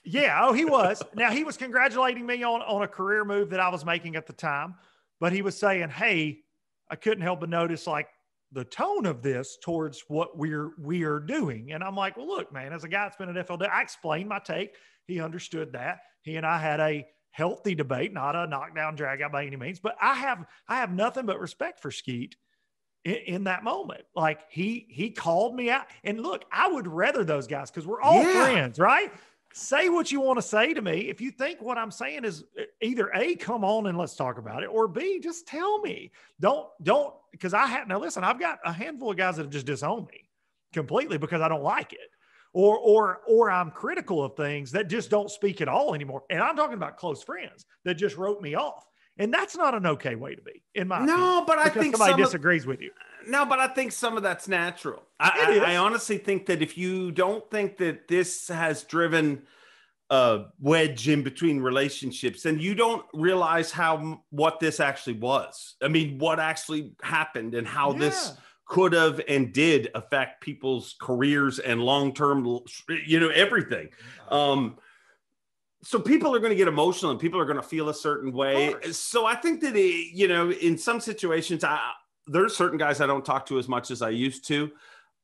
[SPEAKER 2] he was. Now he was congratulating me on a career move that I was making at the time, but he was saying, hey, I couldn't help but notice like the tone of this towards what we are doing. And I'm like, well, look, man, as a guy that's been at FLW, I explained my take. He understood that. He and I had a healthy debate, not a knockdown drag out by any means, but I have nothing but respect for Skeet in that moment. Like he called me out, and look, I would rather those guys, because we're all friends, right? Say what you want to say to me. If you think what I'm saying is either A, come on and let's talk about it, or B, just tell me. Don't, because now listen, I've got a handful of guys that have just disowned me completely because I don't like it. Or I'm critical of things that just don't speak at all anymore. And I'm talking about close friends that just wrote me off. And that's not an okay way to be, in my opinion.
[SPEAKER 3] But I think
[SPEAKER 2] somebody disagrees with you.
[SPEAKER 3] No, but I think some of that's natural. I honestly think that if you don't think that this has driven a wedge in between relationships, then you don't realize what this actually was. I mean, what actually happened and how this could have and did affect people's careers and long-term, everything. So people are going to get emotional and people are going to feel a certain way. So I think that, in some situations, there's certain guys I don't talk to as much as I used to.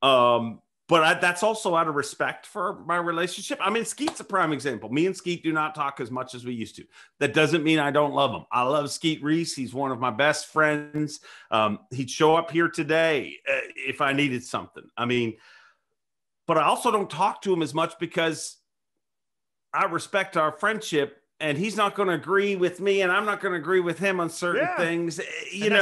[SPEAKER 3] But that's also out of respect for my relationship. I mean, Skeet's a prime example. Me and Skeet do not talk as much as we used to. That doesn't mean I don't love him. I love Skeet Reese. He's one of my best friends. He'd show up here today if I needed something. I mean, but I also don't talk to him as much because I respect our friendship, and he's not going to agree with me, and I'm not going to agree with him on certain things, and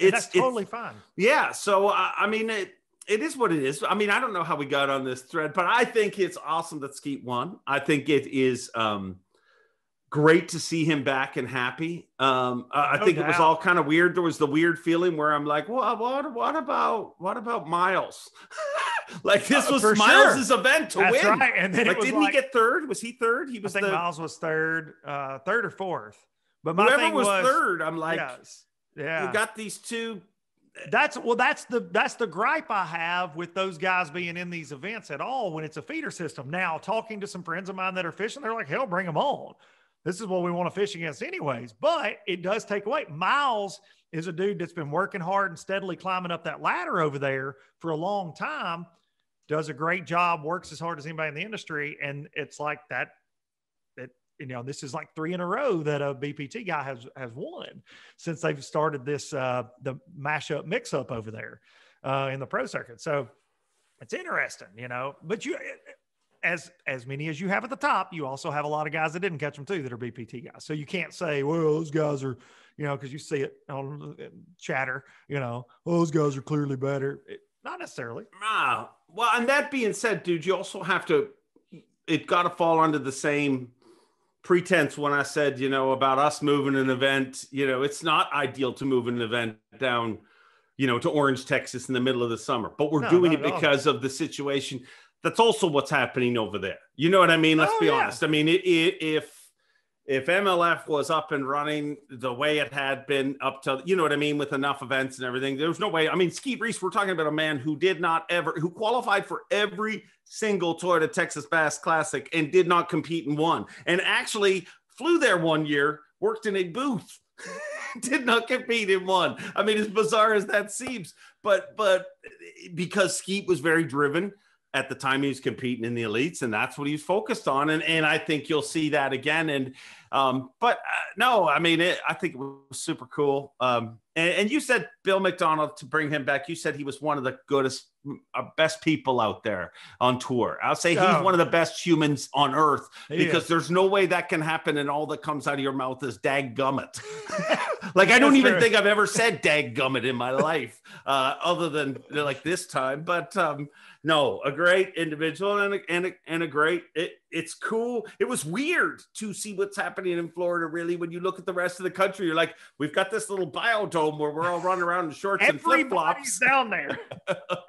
[SPEAKER 3] that's totally fine. Yeah. So, I mean, it is what it is. I mean, I don't know how we got on this thread, but I think it's awesome that Skeet won. I think it is great to see him back and happy. I think it was all kind of weird. There was the weird feeling where I'm like, well, what about Miles? Like this was Miles's event to win. Right. And then didn't he get third? Was he third? I think
[SPEAKER 2] Miles was third or fourth. But
[SPEAKER 3] whoever was third, I'm like, you got these two.
[SPEAKER 2] That's the gripe I have with those guys being in these events at all when it's a feeder system. Now, talking to some friends of mine that are fishing, they're like, hell, bring them on. This is what we want to fish against anyways. But it does take away. Miles is a dude that's been working hard and steadily climbing up that ladder over there for a long time, does a great job, works as hard as anybody in the industry. And it's like that this is like 3 in a row that a BPT guy has won since they've started this, the mashup mix up over there in the pro circuit. So it's interesting, but as many as you have at the top, you also have a lot of guys that didn't catch them too, that are BPT guys. So you can't say, well, those guys are, cause you see it on chatter, those guys are clearly better. Not necessarily.
[SPEAKER 3] Well, and that being said, dude, you also have to, it got to fall under the same pretense when I said, about us moving an event, it's not ideal to move an event down, to Orange, Texas in the middle of the summer, but we're doing it because of the situation. That's also what's happening over there. You know what I mean? Let's be honest. I mean, if MLF was up and running the way it had been up to, with enough events and everything, there was no way. I mean, Skeet Reese, we're talking about a man who who qualified for every single Toyota Texas Bass Classic and did not compete in one, and actually flew there one year, worked in a booth, did not compete in one. I mean, as bizarre as that seems, but because Skeet was very driven at the time he was competing in the elites, and that's what he was focused on. And I think you'll see that again. And, no, I mean, I think it was super cool. And you said Bill McDonald, to bring him back, you said he was one of the best people out there on tour. I'll say he's one of the best humans on earth, because there's no way that can happen. And all that comes out of your mouth is daggummit. Like, I don't even think I've ever said daggummit in my life, other than like this time, but, no, a great individual and a great, it's cool. It was weird to see what's happening in Florida, really. When you look at the rest of the country, you're like, we've got this little biodome where we're all running around in shorts and flip-flops.
[SPEAKER 2] Down there.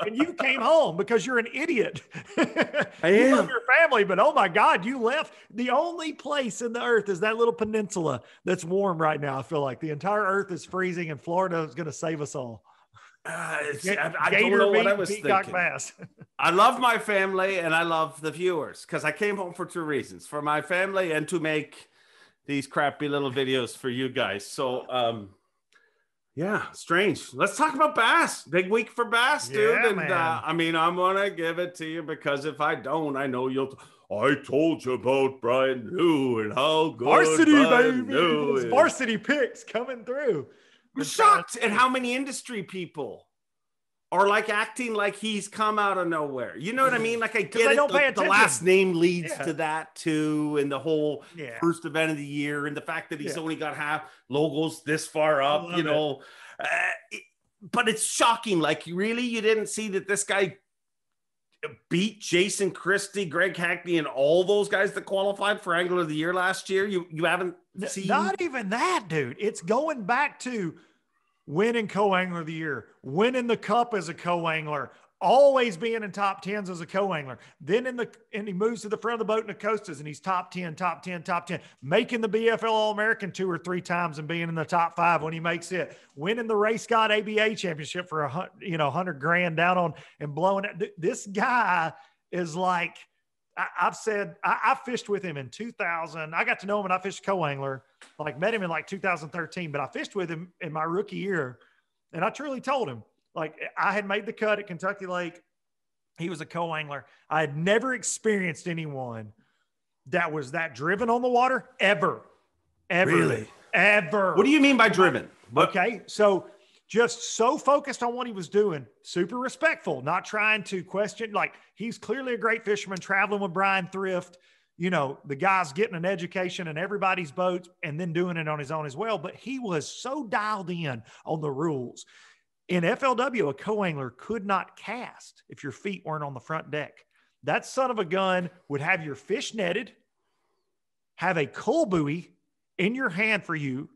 [SPEAKER 2] And you came home because you're an idiot.
[SPEAKER 3] I
[SPEAKER 2] You
[SPEAKER 3] am.
[SPEAKER 2] love your family, but oh my God, you left. The only place in the earth is that little peninsula that's warm right now. I feel like the entire earth is freezing and Florida is going to save us all.
[SPEAKER 3] I don't know what I was thinking.
[SPEAKER 2] Bass.
[SPEAKER 3] I love my family and I love the viewers because I came home for 2 reasons: for my family and to make these crappy little videos for you guys. So, yeah, strange. Let's talk about bass. Big week for bass, dude.
[SPEAKER 2] Yeah,
[SPEAKER 3] and
[SPEAKER 2] man.
[SPEAKER 3] I mean, I'm gonna give it to you because if I don't, I know you'll. I told you about Brian New and how good
[SPEAKER 2] Varsity,
[SPEAKER 3] Brian
[SPEAKER 2] baby.
[SPEAKER 3] New is.
[SPEAKER 2] Varsity picks coming through.
[SPEAKER 3] I'm shocked at how many industry people are like acting like he's come out of nowhere. You know what I mean? Like I get it. The last name leads to that too, and the whole first event of the year, and the fact that he's only got half logos this far up. You know, but it's shocking. Like really, you didn't see that this guy beat Jason Christie, Greg Hackney, and all those guys that qualified for Angler of the Year last year. You haven't seen.
[SPEAKER 2] Not even that, dude. It's going back to winning co-angler of the year, winning the cup as a co-angler, always being in top 10s as a co-angler. Then he moves to the front of the boat in the Costas and he's top 10, making the BFL All-American 2 or 3 times and being in the top 5 when he makes it, winning the Ray Scott ABA championship for $100,000 down on and blowing it. This guy is like, I've said, I fished with him in 2000. I got to know him when I fished co-angler, like met him in like 2013, but I fished with him in my rookie year. And I truly told him, like I had made the cut at Kentucky Lake. He was a co-angler. I had never experienced anyone that was that driven on the water ever.
[SPEAKER 3] Really?
[SPEAKER 2] Ever.
[SPEAKER 3] What do you mean by driven?
[SPEAKER 2] Okay. So just so focused on what he was doing, super respectful, not trying to question. Like he's clearly a great fisherman, traveling with Brian Thrift. You know, the guy's getting an education in everybody's boats and then doing it on his own as well. But he was so dialed in on the rules. In FLW, a co-angler could not cast if your feet weren't on the front deck. That son of a gun would have your fish netted, have a cull buoy in your hand for you,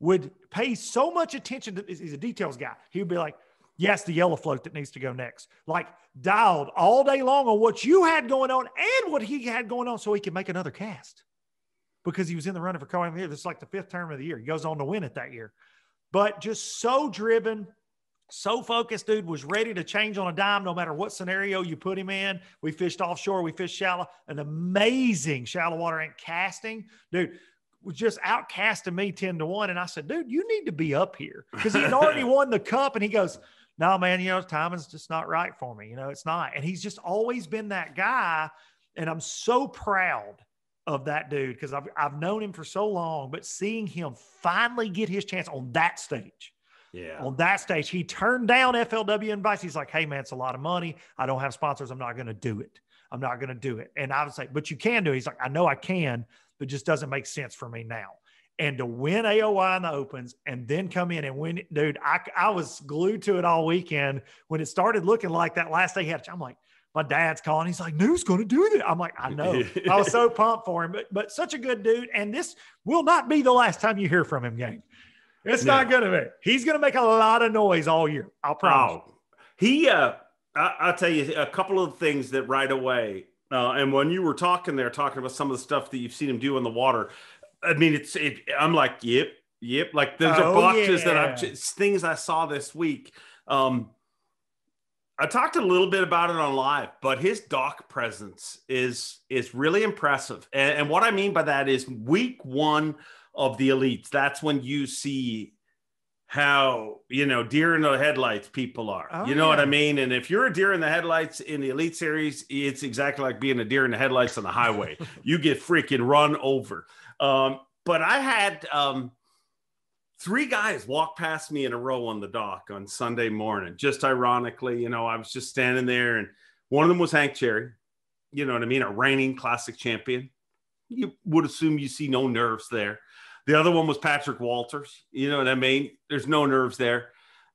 [SPEAKER 2] would pay so much attention to, he's a details guy. He would be like, yes, the yellow float that needs to go next. Like dialed all day long on what you had going on and what he had going on so he could make another cast because he was in the running for co-angler. This is like the 5th term of the year. He goes on to win it that year. But just so driven, so focused, dude, was ready to change on a dime no matter what scenario you put him in. We fished offshore. We fished shallow. An amazing shallow water and casting. Dude, was just outcasting me 10-1. And I said, dude, you need to be up here because he had already won the cup. And he goes, no, man, you know, timing's just not right for me. You know, it's not. And he's just always been that guy. And I'm so proud of that dude because I've known him for so long, but seeing him finally get his chance on that stage.
[SPEAKER 3] Yeah.
[SPEAKER 2] On that stage, he turned down FLW invites. He's like, hey, man, it's a lot of money. I don't have sponsors. I'm not going to do it. I'm not going to do it. And I would say, but you can do it. He's like, I know I can, but it just doesn't make sense for me now. And to win AOI in the opens and then come in and win, dude, I was glued to it all weekend. When it started looking like that last day he had, I'm like, my dad's calling. He's like, New's going to do that. I'm like, I know. I was so pumped for him, but such a good dude. And this will not be the last time you hear from him, gang. It's not going to be. He's going to make a lot of noise all year. I'll promise.
[SPEAKER 3] Oh, I'll tell you a couple of things that right away. And when you were talking about some of the stuff that you've seen him do in the water, I mean, I'm like, yep. Like those are boxes that things I saw this week. I talked a little bit about it on live, but his dock presence is really impressive. And what I mean by that is week 1 of the elites. That's when you see how, you know, deer in the headlights people are. You know what I mean? And if you're a deer in the headlights in the elite series, it's exactly like being a deer in the headlights on the highway. You get freaking run over. But I had 3 guys walk past me in a row on the dock on Sunday morning. Just ironically, you know, I was just standing there and one of them was Hank Cherry, you know what I mean? A reigning classic champion. You would assume you see no nerves there. The other one was Patrick Walters. You know what I mean? There's no nerves there.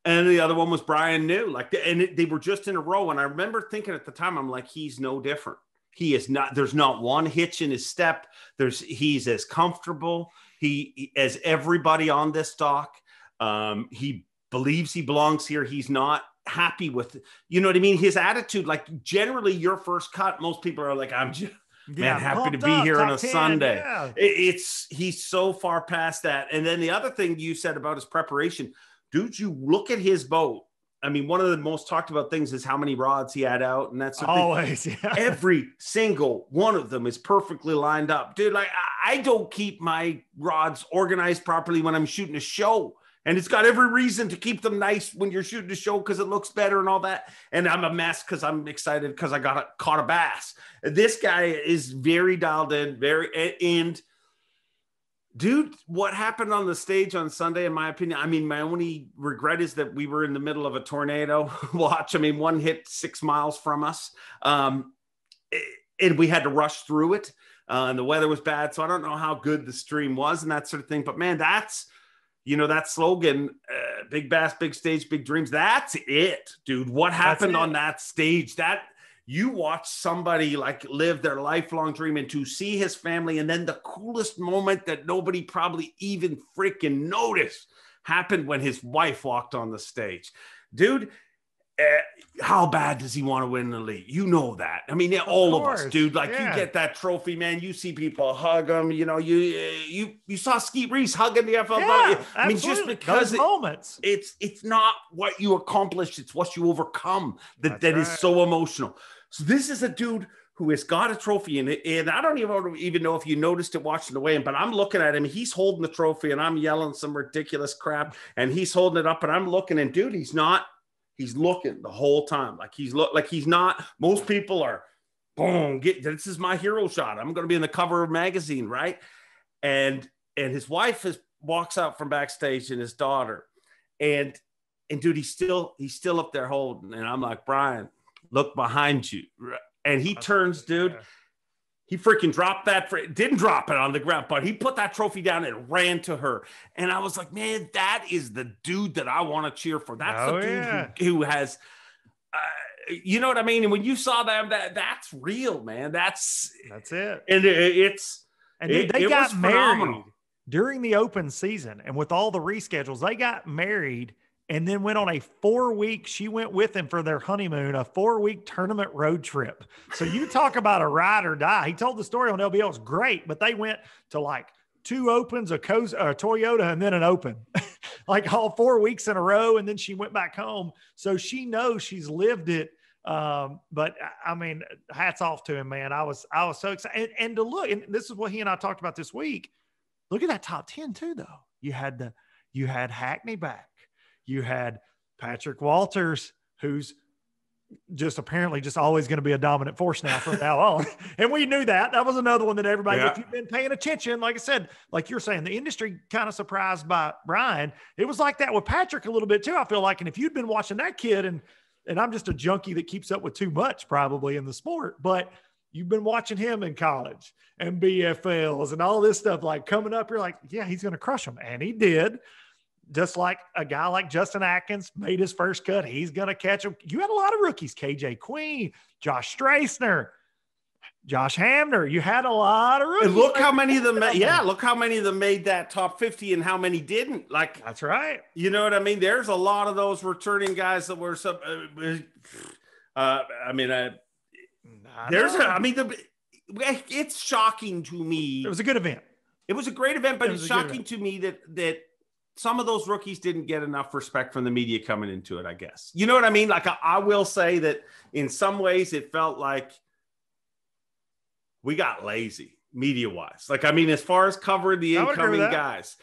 [SPEAKER 3] And the other one was Brian New. They were just in a row. And I remember thinking at the time, I'm like, he's no different. He is not, there's not one hitch in his step. He's as comfortable as everybody on this dock. He believes he belongs here. He's not happy with, you know what I mean? His attitude, like generally your first cut, most people are like, I'm just, man, happy to be here on a 10, Sunday. Yeah. He's so far past that. And then the other thing you said about his preparation, dude, you look at his boat. I mean, one of the most talked about things is how many rods he had out, and that's
[SPEAKER 2] always, yeah.
[SPEAKER 3] Every single one of them is perfectly lined up, dude. Like I don't keep my rods organized properly when I'm shooting a show, and it's got every reason to keep them nice when you're shooting a show because it looks better and all that. And I'm a mess because I'm excited because I caught a bass. This guy is very dialed in, and. Dude, what happened on the stage on Sunday, in my opinion, I mean, my only regret is that we were in the middle of a tornado watch. I mean, one hit 6 miles from us, and we had to rush through it, and the weather was bad, so I don't know how good the stream was and that sort of thing. But, man, that's, you know, that slogan, big bass, big stage, big dreams, that's it, dude. What happened on that stage, that – you watch somebody like live their lifelong dream, and to see his family, and then the coolest moment that nobody probably even freaking noticed happened when his wife walked on the stage. Dude, how bad does he want to win the league? You know that. I mean, all of us, dude. Like you get that trophy, man. You see people hug him. You know, you saw Skeet Reese hugging the FL.
[SPEAKER 2] Yeah,
[SPEAKER 3] I mean, just because
[SPEAKER 2] moments,
[SPEAKER 3] it's not what you accomplished, it's what you overcome that is so emotional. So this is a dude who has got a trophy in it, and I don't even know if you noticed it watching the weigh-in, but I'm looking at him. He's holding the trophy, and I'm yelling some ridiculous crap, and he's holding it up, and I'm looking, and dude, he's not. He's looking the whole time. Like he's not. Most people are, boom, this is my hero shot. I'm going to be in the cover of a magazine, right? And his wife walks out from backstage, and his daughter, and dude, he's still up there holding, and I'm like, Brian, look behind you. And he turns, dude. He freaking dropped didn't drop it on the ground, but he put that trophy down and ran to her. And I was like, man, that is the dude that I want to cheer for. That's the dude who has, you know what I mean? And when you saw them, that's real, man. That's
[SPEAKER 2] it.
[SPEAKER 3] And
[SPEAKER 2] they got married during the open season. And with all the reschedules, they got married and then went on a 4-week, she went with him for their honeymoon, a 4-week tournament road trip. So you talk about a ride or die. He told the story on LBL. It was great, but they went to like 2 opens, a Toyota, and then an open, like all 4 weeks in a row. And then she went back home. So she knows she's lived it. But I mean, hats off to him, man. I was so excited. And to look, and this is what he and I talked about this week. Look at that top 10 too, though. You had Hackney back. You had Patrick Walters, who's just apparently just always going to be a dominant force now from now on. And we knew that. That was another one that everybody, if you've been paying attention, like I said, like you're saying, the industry kind of surprised by Brian. It was like that with Patrick a little bit too, I feel like. And if you'd been watching that kid, and I'm just a junkie that keeps up with too much probably in the sport, but you've been watching him in college and BFLs and all this stuff like coming up, you're like, yeah, he's going to crush them. And he did. Just like a guy like Justin Atkins made his first cut. He's going to catch him. You had a lot of rookies, KJ Queen, Josh Strassner, Josh Hamner. You had a lot of rookies.
[SPEAKER 3] And look how many of them, look how many of them made that top 50 and how many didn't. Like,
[SPEAKER 2] that's right.
[SPEAKER 3] You know what I mean? There's a lot of those returning guys that were it's shocking to me.
[SPEAKER 2] It was a good event.
[SPEAKER 3] It was a great event, but it's shocking to me that some of those rookies didn't get enough respect from the media coming into it, I guess. You know what I mean? Like, I will say that in some ways it felt like we got lazy media-wise. Like, I mean, as far as covering the incoming guys,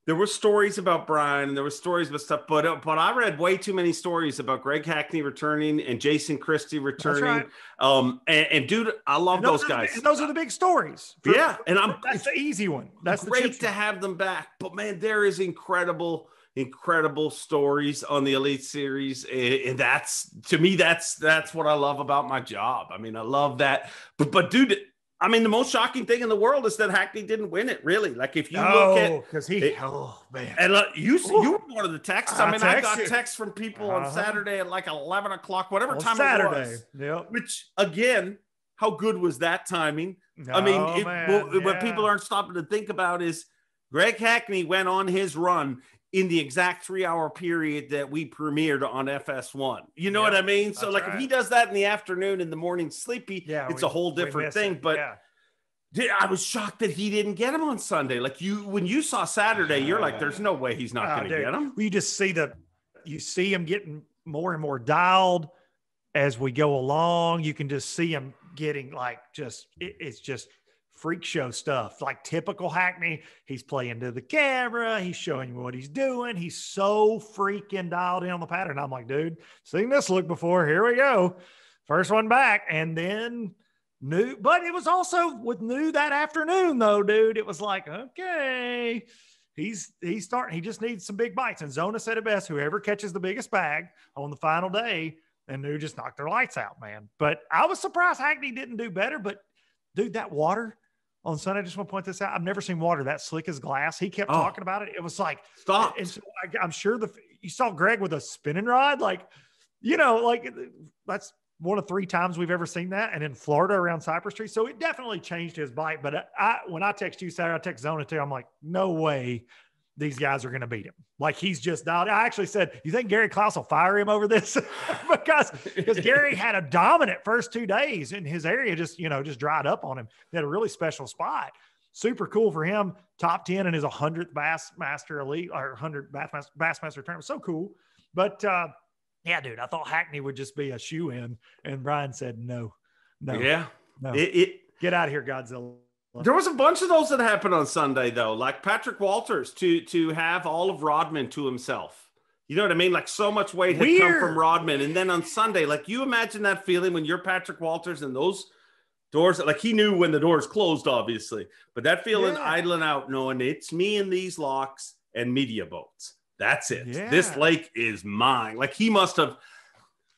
[SPEAKER 3] there were stories about Brian, and there were stories about stuff, but I read way too many stories about Greg Hackney returning and Jason Christie returning. Right. And dude, I love those guys.
[SPEAKER 2] And those are the big stories. That's the easy one. That's
[SPEAKER 3] great to have them back. But man, there is incredible stories on the Elite Series, and that's, to me, that's what I love about my job. I mean, I love that. But dude, I mean, the most shocking thing in the world is that Hackney didn't win it, really. Like, if you look at...
[SPEAKER 2] because man.
[SPEAKER 3] And you were one of the texts. I got texts from people on Saturday at like 11 o'clock, whatever time
[SPEAKER 2] Saturday.
[SPEAKER 3] it was.
[SPEAKER 2] Yep.
[SPEAKER 3] Which, again, how good was that timing?
[SPEAKER 2] No,
[SPEAKER 3] I mean, what people aren't stopping to think about is Greg Hackney went on his run in the exact 3-hour period that we premiered on FS1. You know what I mean? So like, if he does that in the afternoon, in the morning sleepy, it's a whole different thing. But I was shocked that he didn't get him on Sunday. Like when you saw Saturday, you're like, there's no way he's not going to get him.
[SPEAKER 2] You just see him getting more and more dialed as we go along. You can just see him getting like, it's just freak show stuff, like typical Hackney. He's playing to the camera. He's showing you what he's doing. He's so freaking dialed in on the pattern. I'm like, dude, seen this look before. Here we go. First one back. And then New, but it was also with New that afternoon though, dude. It was like, okay, he's starting. He just needs some big bites. And Zona said it best, whoever catches the biggest bag on the final day, and New just knocked their lights out, man. But I was surprised Hackney didn't do better. But dude, that water on Sunday, I just want to point this out. I've never seen water that slick as glass. He kept talking about it. It was like,
[SPEAKER 3] stop.
[SPEAKER 2] So I'm sure you saw Greg with a spinning rod. Like, like that's one of 3 times we've ever seen that. And in Florida around Cypress Tree. So it definitely changed his bite. But when I text you Saturday, I text Zona too. I'm like, no way these guys are going to beat him. Like he's just dialed. I actually said, you think Gary Klaus will fire him over this? because Gary had a dominant first 2 days and his area just dried up on him. He had a really special spot. Super cool for him. Top 10 in his 100th Bassmaster Elite or 100 Bassmaster tournament. So cool. But yeah, dude, I thought Hackney would just be a shoe in, and Brian said, no.
[SPEAKER 3] Yeah.
[SPEAKER 2] No. Get out of here, Godzilla.
[SPEAKER 3] There was a bunch of those that happened on Sunday, though, like Patrick Walters to have all of Rodman to himself. You know what I mean? Like so much weight had come from Rodman. And then on Sunday, like you imagine that feeling when you're Patrick Walters and those doors, like he knew when the doors closed, obviously, but that feeling idling out, knowing it's me in these locks and media boats. That's it. Yeah. This lake is mine. Like he must have.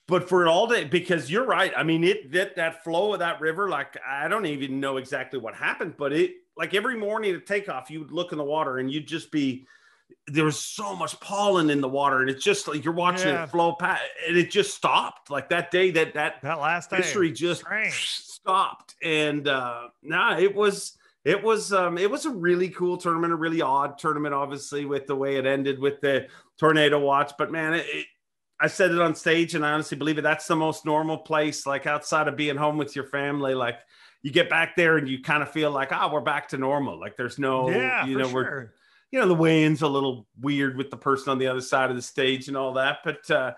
[SPEAKER 3] But for all day, because you're right. I mean, that flow of that river, like I don't even know exactly what happened, but it like every morning at takeoff, you would look in the water and you'd just be, there was so much pollen in the water, and it's just like you're watching it flow past, and it just stopped. Like that day, that
[SPEAKER 2] last day,
[SPEAKER 3] history just stopped, and it was a really cool tournament, a really odd tournament, obviously with the way it ended with the tornado watch. But man, I said it on stage, and I honestly believe it. That's the most normal place, like outside of being home with your family. Like you get back there and you kind of feel like, we're back to normal. Like there's no, the weigh-in's a little weird with the person on the other side of the stage and all that. But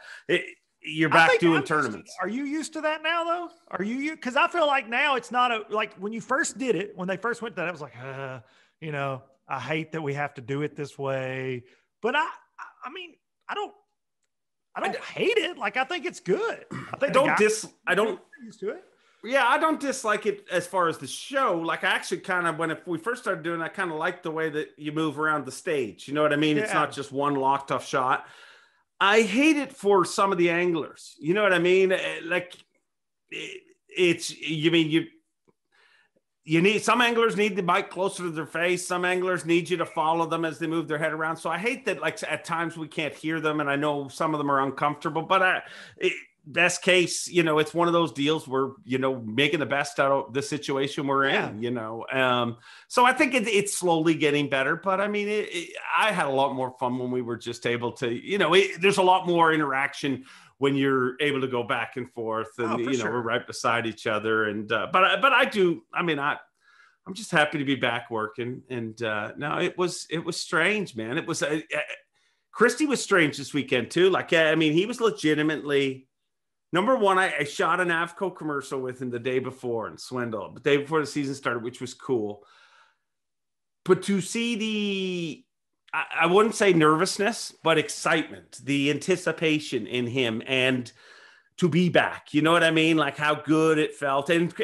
[SPEAKER 3] you're back doing tournaments.
[SPEAKER 2] Are you used to that now, though? Are you? Because I feel like now it's not like when you first did it, when they first went to that, I was like, I hate that we have to do it this way. But I mean, I don't hate it. Like I think it's good. I don't used to it.
[SPEAKER 3] Yeah, I don't dislike it as far as the show. Like I actually kind of, if we first started doing it, I kind of like the way that you move around the stage. You know what I mean? Yeah. It's not just one locked off shot. I hate it for some of the anglers. You know what I mean? Like you need, some anglers need the bite closer to their face. Some anglers need you to follow them as they move their head around. So I hate that, like at times we can't hear them, and I know some of them are uncomfortable, but best case, it's one of those deals where, making the best out of the situation we're in, so I think it's slowly getting better, but I mean, I had a lot more fun when we were just able to, there's a lot more interaction when you're able to go back and forth, and we're right beside each other. And but I'm just happy to be back working. And no, it was strange, man. It was Christy was strange this weekend too. Like I mean, he was legitimately number one. I shot an Avco commercial with him the day before in Swindle, the day before the season started, which was cool. But to see I wouldn't say nervousness, but excitement, the anticipation in him, and to be back, you know what I mean? Like how good it felt. And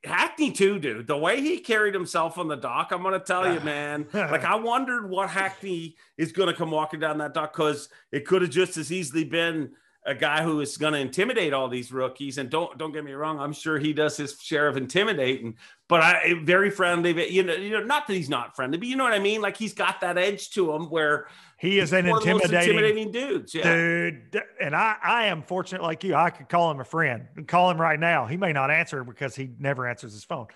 [SPEAKER 3] Hackney too, dude, the way he carried himself on the dock, I'm going to tell you, man, like I wondered what Hackney is going to come walking down that dock, because it could have just as easily been a guy who is going to intimidate all these rookies. And don't get me wrong, I'm sure he does his share of intimidating, but very friendly. You know, not that he's not friendly, but you know what I mean. Like he's got that edge to him where
[SPEAKER 2] he is an
[SPEAKER 3] intimidating dude. Yeah.
[SPEAKER 2] Dude. And I am fortunate like you. I could call him a friend and call him right now. He may not answer because he never answers his phone.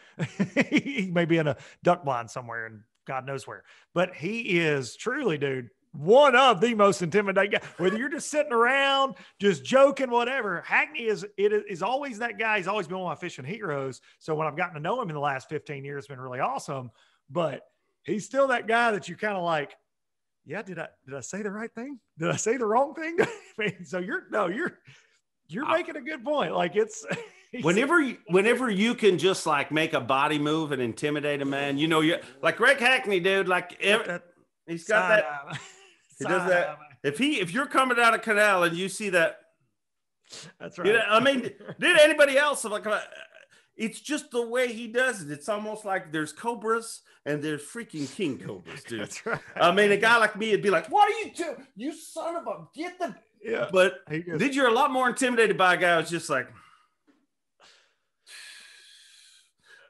[SPEAKER 2] He may be in a duck blind somewhere and God knows where, but he is truly, dude, one of the most intimidating guys. Whether you're just sitting around, just joking, whatever. Hackney is always that guy. He's always been one of my fishing heroes. So when I've gotten to know him in the last 15 years, it's been really awesome. But he's still that guy that you kind of like, yeah, did I say the right thing? Did I say the wrong thing? I mean, so you're making a good point. Like it's
[SPEAKER 3] whenever you can just like make a body move and intimidate a man, you know, you're like Greg Hackney, dude. Like he's got that. He does that. If you're coming down a canal and you see that,
[SPEAKER 2] that's right.
[SPEAKER 3] You know, I mean, did anybody else like? It's just the way he does it. It's almost like there's cobras and there's freaking king cobras, dude.
[SPEAKER 2] That's right.
[SPEAKER 3] I mean, a guy like me would be like, "What are you doing? You son of a get the."
[SPEAKER 2] Yeah.
[SPEAKER 3] But you're a lot more intimidated by a guy who's just like,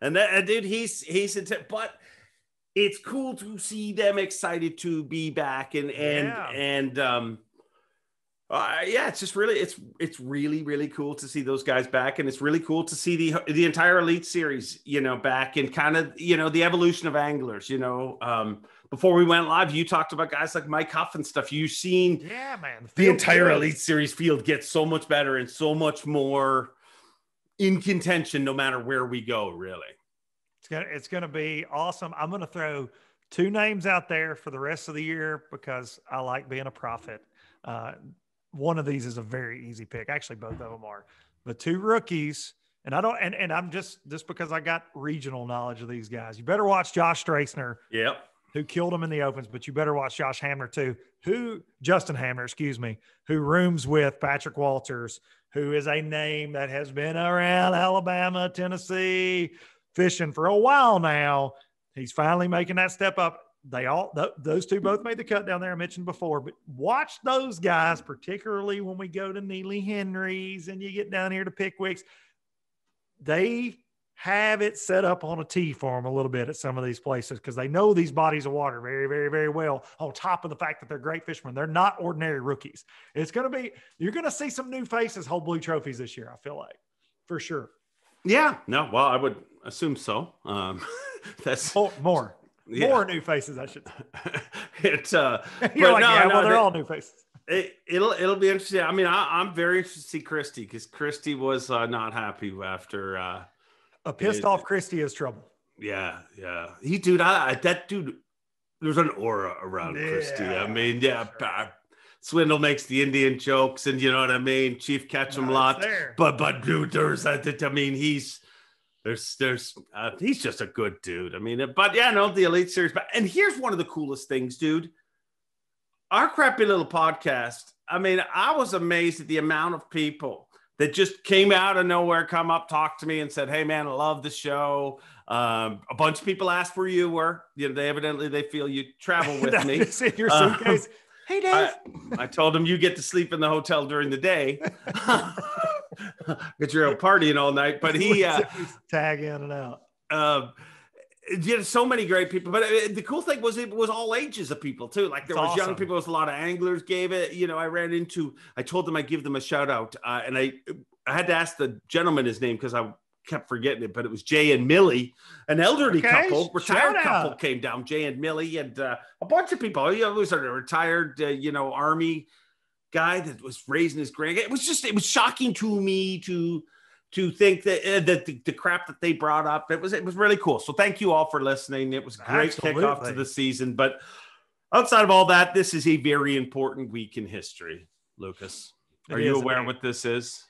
[SPEAKER 3] and that dude, he's but. It's cool to see them excited to be back and it's just really it's really cool to see those guys back, and it's really cool to see the entire Elite Series, you know, back and kind of, you know, the evolution of anglers, you know. Before we went live, you talked about guys like Mike Huff and stuff. You've seen the entire Elite Series field get so much better and so much more in contention no matter where we go, really.
[SPEAKER 2] It's going to be awesome. I'm going to throw two names out there for the rest of the year because I like being a prophet. One of these is a very easy pick. Actually, both of them are. The two rookies, and I don't, and I'm just because I got regional knowledge of these guys. You better watch Josh Strassner.
[SPEAKER 3] Yep.
[SPEAKER 2] Who killed him in the opens, but you better watch Justin Hamner, who rooms with Patrick Walters, who is a name that has been around Alabama, Tennessee, fishing for a while now. He's finally making that step up. Those two both made the cut down there I mentioned before, but watch those guys, particularly when we go to Neely Henry's and you get down here to Pickwick's. They have it set up on a tee for them a little bit at some of these places because they know these bodies of water very, very, very well, on top of the fact that they're great fishermen. They're not ordinary rookies. You're going to see some new faces hold blue trophies this year, I feel like, for sure.
[SPEAKER 3] Yeah. No, well, I would assume so. That's
[SPEAKER 2] more new faces, I should say. They're all new faces.
[SPEAKER 3] It'll be interesting. I mean, I'm very interested to see Christy because Christy was not happy after
[SPEAKER 2] a pissed off Christy is trouble.
[SPEAKER 3] Yeah. That dude, there's an aura around Christy. I mean, Swindle makes the Indian jokes, and you know what I mean. Chief catch him a lot, but dude, he's just a good dude. I mean, the Elite Series. And here's one of the coolest things, dude. Our crappy little podcast. I mean, I was amazed at the amount of people that just came out of nowhere, come up, talk to me, and said, "Hey, man, I love the show." A bunch of people asked where you were. You know, they feel you travel with me.
[SPEAKER 2] Just in your suitcase. Hey, Dave.
[SPEAKER 3] I told him you get to sleep in the hotel during the day because you're out partying all night. But he
[SPEAKER 2] tag in and out.
[SPEAKER 3] So many great people. But the cool thing was it was all ages of people too. Like there was young people. There was a lot of anglers. Gave it. You know, I told them I'd give them a shout out, and I had to ask the gentleman his name because I kept forgetting it, but it was Jay and Millie, an elderly couple, retired couple came down, Jay and Millie, and a bunch of people. It was a retired, Army guy that was raising his grand. It was shocking to me to think that the crap that they brought up, it was really cool. So thank you all for listening. It was a great kickoff to the season, but outside of all that, this is a very important week in history. Lucas, are you aware of what this is?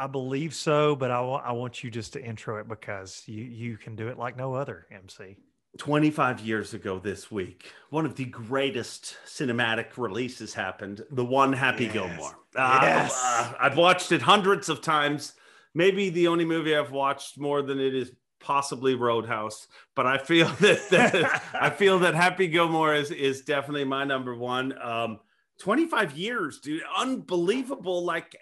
[SPEAKER 2] I believe so, but I want you just to intro it because you can do it like no other MC.
[SPEAKER 3] 25 years ago this week, one of the greatest cinematic releases happened, the one Happy Gilmore. I've watched it hundreds of times. Maybe the only movie I've watched more than it is possibly Roadhouse, but I feel that Happy Gilmore is definitely my number one. 25 years, dude. Unbelievable. Like,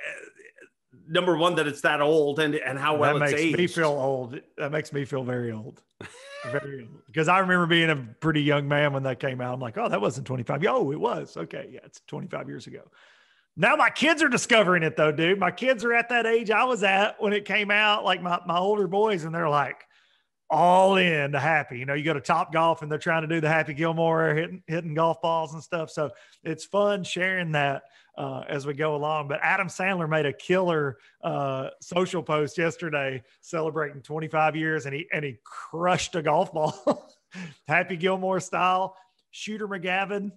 [SPEAKER 3] number one, that it's that old and how well it's aged.
[SPEAKER 2] That makes me feel old. That makes me feel very old. Very old. Because I remember being a pretty young man when that came out. I'm like, oh, that wasn't 25. Oh, it was. Okay. Yeah, it's 25 years ago. Now my kids are discovering it though, dude. My kids are at that age I was at when it came out, like my older boys, and they're like all in to Happy. You know, you go to Top Golf and they're trying to do the Happy Gilmore hitting golf balls and stuff. So it's fun sharing that as we go along. But Adam Sandler made a killer social post yesterday celebrating 25 years, and he crushed a golf ball, Happy Gilmore style. Shooter McGavin,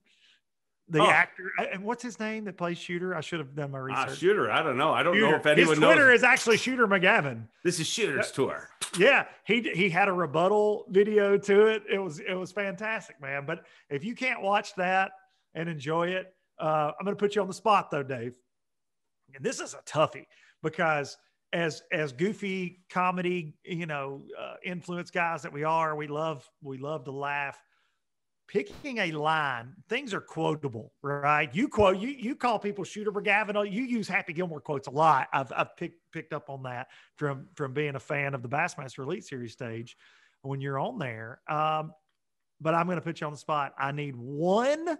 [SPEAKER 2] the actor, and what's his name that plays Shooter? I should have done my research.
[SPEAKER 3] Shooter, I don't know. I don't know if anyone knows.
[SPEAKER 2] His Twitter is actually Shooter McGavin.
[SPEAKER 3] This is Shooter's tour.
[SPEAKER 2] Yeah, he had a rebuttal video to it. It was fantastic, man. But if you can't watch that and enjoy it, I'm going to put you on the spot though, Dave. And this is a toughie because as goofy comedy, influence guys that we are, we love to laugh. Picking a line, things are quotable, right? You call people Shooter McGavin. You use Happy Gilmore quotes a lot. I've picked up on that from being a fan of the Bassmaster Elite Series stage when you're on there. But I'm going to put you on the spot. I need one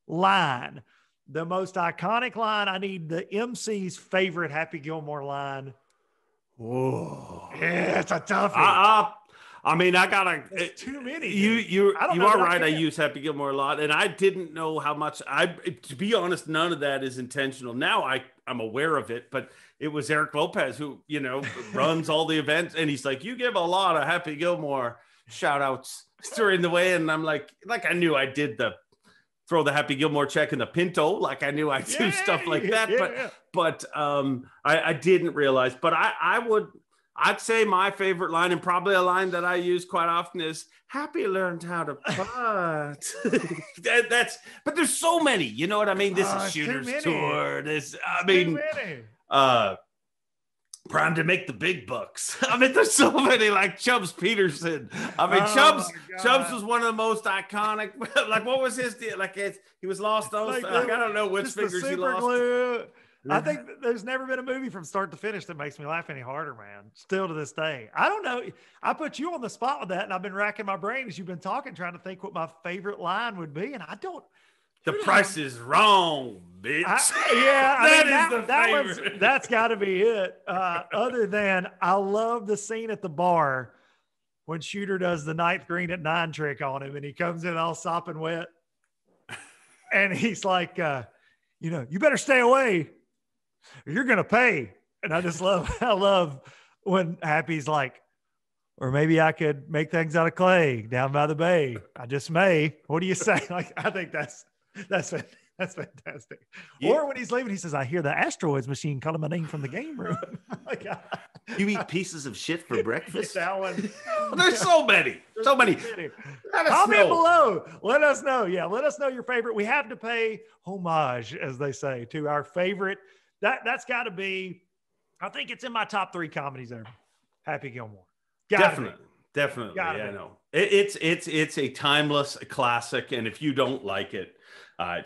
[SPEAKER 2] line, the most iconic line. I need the MC's favorite Happy Gilmore line. Whoa, yeah, it's a toughie.
[SPEAKER 3] I mean, I gotta.
[SPEAKER 2] It's too many.
[SPEAKER 3] You are right. I use Happy Gilmore a lot, and I didn't know how much. To be honest, none of that is intentional. Now I'm aware of it, but it was Eric Lopez who runs all the events, and he's like, "You give a lot of Happy Gilmore shout outs during the way," and I'm like I knew I did throw the Happy Gilmore check in the Pinto, like I knew I'd do stuff like that, but I didn't realize. But I'd say my favorite line, and probably a line that I use quite often, is Happy learned how to putt. But there's so many, you know what I mean? This is Shooter's tour. Prime to make the big bucks. I mean, there's so many, like Chubbs Peterson. I mean, Chubbs was one of the most iconic. Like, what was his deal? Like, he was lost on. Like, I don't know which fingers he lost. Glue.
[SPEAKER 2] I think there's never been a movie from start to finish that makes me laugh any harder, man. Still to this day. I don't know. I put you on the spot with that, and I've been racking my brain as you've been talking, trying to think what my favorite line would be, and I don't.
[SPEAKER 3] The price is wrong, bitch.
[SPEAKER 2] That's got to be it. Other than I love the scene at the bar when Shooter does the 9th green at 9 trick on him, and he comes in all sopping wet, and he's like, you better stay away. You're going to pay. And I love when Happy's like, or maybe I could make things out of clay down by the bay. I just may. What do you say? Like, I think that's fantastic. Yeah. Or when he's leaving, he says, I hear the asteroids machine calling my name from the game room. Like,
[SPEAKER 3] you eat pieces of shit for breakfast?
[SPEAKER 2] That one.
[SPEAKER 3] There's so many. Comment
[SPEAKER 2] below. Let us know. Yeah, let us know your favorite. We have to pay homage, as they say, to our favorite. That's got to be, I think it's in my top 3 comedies ever. Happy Gilmore.
[SPEAKER 3] Definitely. Yeah, I know. It's a timeless classic, and if you don't like it, I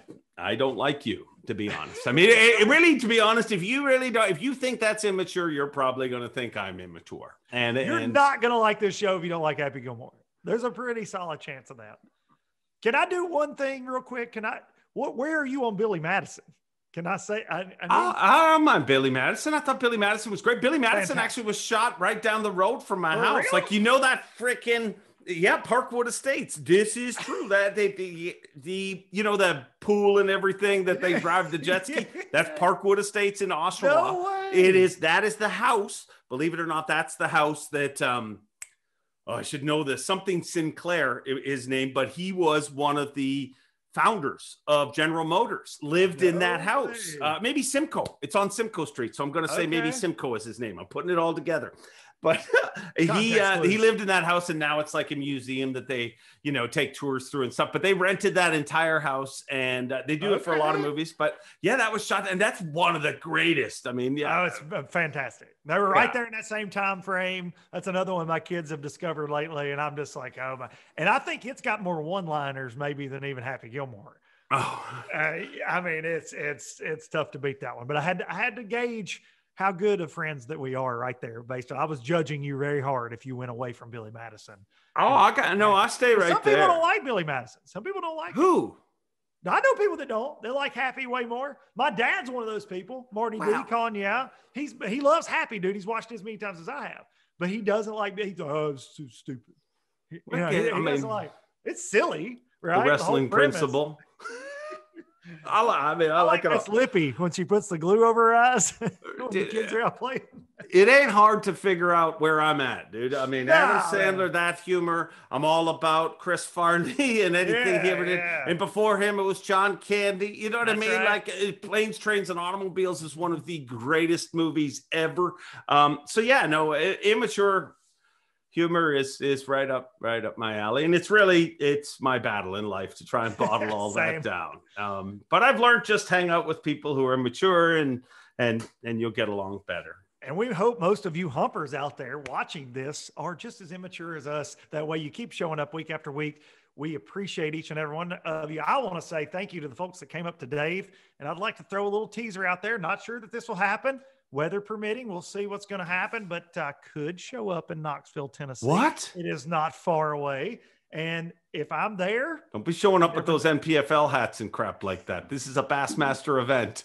[SPEAKER 3] don't like you, to be honest. I mean, really, to be honest, if you think that's immature, you're probably going to think I'm immature. And you're
[SPEAKER 2] not going to like this show if you don't like Happy Gilmore. There's a pretty solid chance of that. Can I do one thing real quick? Where are you on Billy Madison? Can I say?
[SPEAKER 3] I don't mind Billy Madison. I thought Billy Madison was great. Billy Madison actually was shot right down the road from my house.
[SPEAKER 2] Really?
[SPEAKER 3] Like, that freaking Parkwood Estates. This is true. That the pool and everything that they drive the jet ski. That's Parkwood Estates in Oshawa.
[SPEAKER 2] No way.
[SPEAKER 3] That is the house. Believe it or not, that's the house that I should know this. Something Sinclair is his name, but he was one of the founders of General Motors, lived in that house. Maybe Simcoe. It's on Simcoe Street. So I'm going to say maybe Simcoe is his name. I'm putting it all together. But he lived in that house, and now it's like a museum that they, take tours through and stuff. But they rented that entire house, and they do it for a lot of movies. But yeah, that was shot, and that's one of the greatest. I mean, yeah,
[SPEAKER 2] it's fantastic. They were right there in that same time frame. That's another one my kids have discovered lately, and I'm just like, oh my! And I think it's got more one-liners maybe than even Happy Gilmore.
[SPEAKER 3] Oh,
[SPEAKER 2] I mean, it's tough to beat that one, but I had to gauge how good of friends that we are right there. Based on, I was judging you very hard if you went away from Billy Madison.
[SPEAKER 3] Oh, I stay right there.
[SPEAKER 2] Some people don't like Billy Madison. Some people don't like
[SPEAKER 3] who.
[SPEAKER 2] Him. I know people that don't. They like Happy way more. My dad's one of those people. Marty D calling you out. He loves Happy, dude. He's watched it as many times as I have, but he doesn't like. He's like, oh, it's too stupid. He doesn't like. It's silly, right?
[SPEAKER 3] The wrestling principle. I like it.
[SPEAKER 2] That's Lippy when she puts the glue over her eyes. When the kids are out playing.
[SPEAKER 3] It ain't hard to figure out where I'm at, dude. I mean, Adam Sandler, that humor. I'm all about Chris Farley and anything he ever did. And before him, it was John Candy. You know what I mean? Right. Like Planes, Trains, and Automobiles is one of the greatest movies ever. Immature humor is right up my alley, and it's my battle in life to try and bottle all that down. But I've learned just hang out with people who are mature, and you'll get along better.
[SPEAKER 2] And we hope most of you humpers out there watching this are just as immature as us. That way you keep showing up week after week. We appreciate each and every one of you. I want to say thank you to the folks that came up to Dave, and I'd like to throw a little teaser out there. Not sure that this will happen. Weather permitting, we'll see what's going to happen, but I could show up in Knoxville, Tennessee.
[SPEAKER 3] What?
[SPEAKER 2] It is not far away. And if I'm there...
[SPEAKER 3] Don't be showing up with those NPFL hats and crap like that. This is a Bassmaster event.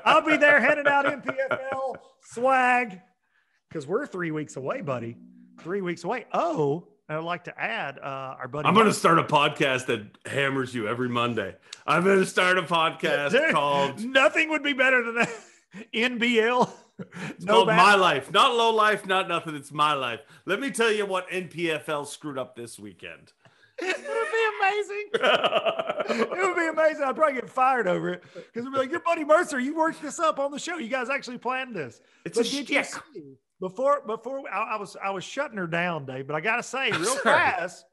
[SPEAKER 2] I'll be there handing out NPFL swag because we're 3 weeks away, buddy. 3 weeks away. Oh, I would like to add our buddy.
[SPEAKER 3] I'm going to start a podcast that hammers you every Monday. I'm going to start a podcast called...
[SPEAKER 2] Nothing would be better than that. NBL.
[SPEAKER 3] It's called My Life. Not Low Life, not nothing. It's My Life. Let me tell you what NPFL screwed up this weekend.
[SPEAKER 2] It would be amazing. It would be amazing. I'd probably get fired over it because it'd be like, your buddy Mercer, you worked this up on the show. You guys actually planned this.
[SPEAKER 3] It's a shtick.
[SPEAKER 2] Before I was shutting her down, Dave, but I got to say real fast,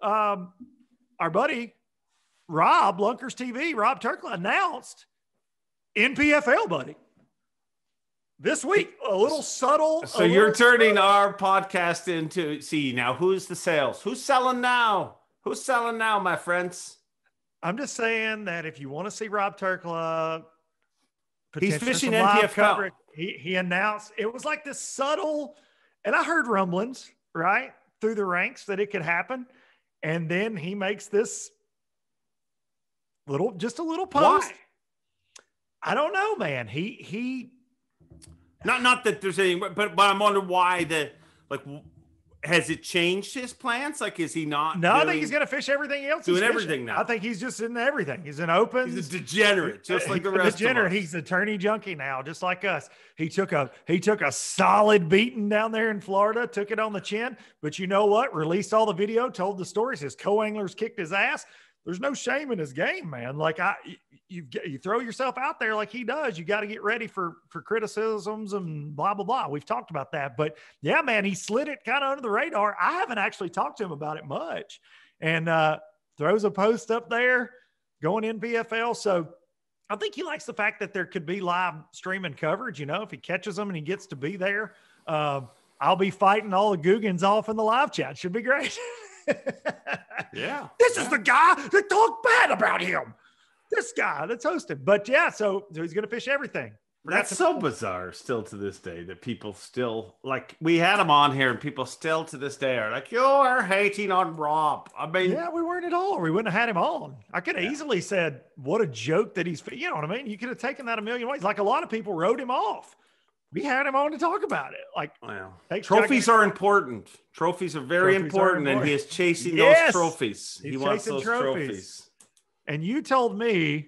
[SPEAKER 2] our buddy Rob, Lunkers TV, Rob Turkla announced NPFL, buddy. This week, a little subtle.
[SPEAKER 3] So you're turning our podcast into, see, now who's the sales? Who's selling now? Who's selling now, my friends?
[SPEAKER 2] I'm just saying that if you want to see Rob Turkla,
[SPEAKER 3] he's fishing NPFL.
[SPEAKER 2] Coverage, he announced, it was like this subtle, and I heard rumblings, right, through the ranks that it could happen. And then he makes this just a little post.
[SPEAKER 3] Why?
[SPEAKER 2] I don't know, man. He
[SPEAKER 3] not that there's any, but I'm wondering why has it changed his plans? Like, is he not?
[SPEAKER 2] No, I think he's going to fish everything else.
[SPEAKER 3] Doing everything now.
[SPEAKER 2] I think he's just in everything. He's in opens.
[SPEAKER 3] He's a degenerate, just like the rest of us.
[SPEAKER 2] He's a tourney junkie now, just like us. He took a solid beating down there in Florida, took it on the chin. But you know what? Released all the video, told the stories. His co-anglers kicked his ass. There's no shame in his game, man. Like you throw yourself out there like he does. You got to get ready for criticisms and blah, blah, blah. We've talked about that, but yeah, man, he slid it kind of under the radar. I haven't actually talked to him about it much, and throws a post up there going in PFL. So I think he likes the fact that there could be live streaming coverage. You know, if he catches them and he gets to be there, I'll be fighting all the Googans off in the live chat. Should be great.
[SPEAKER 3] Yeah.
[SPEAKER 2] This is the guy that talked bad about him. This guy that's hosting. But yeah, so he's going to fish everything.
[SPEAKER 3] That's so bizarre still to this day that people still, like, we had him on here and people still to this day are like, you're hating on Rob. I mean,
[SPEAKER 2] yeah, we weren't at all. We wouldn't have had him on. I could have easily said, what a joke that he's, you know what I mean? You could have taken that a million ways. Like, a lot of people wrote him off. We had him on to talk about it. Like,
[SPEAKER 3] wow. Trophies are important. Trophies are very important, and he is chasing those trophies. He wants those trophies.
[SPEAKER 2] And you told me,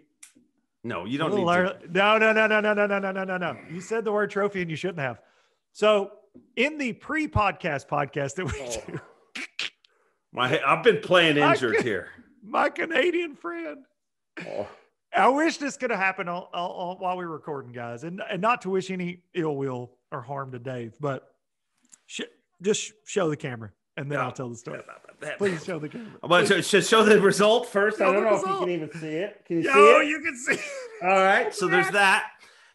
[SPEAKER 3] no, you don't need to.
[SPEAKER 2] No. You said the word trophy, and you shouldn't have. So, in the pre-podcast that we do,
[SPEAKER 3] I've been playing injured here.
[SPEAKER 2] My Canadian friend. Oh. I wish this could have happened while we were recording, guys, and not to wish any ill will or harm to Dave, but just show the camera, and then I'll tell the story. Please show the camera.
[SPEAKER 3] Well, show the result first. I don't know if you can even see it. Can you see it?
[SPEAKER 2] You can see it.
[SPEAKER 3] All right, so there's that,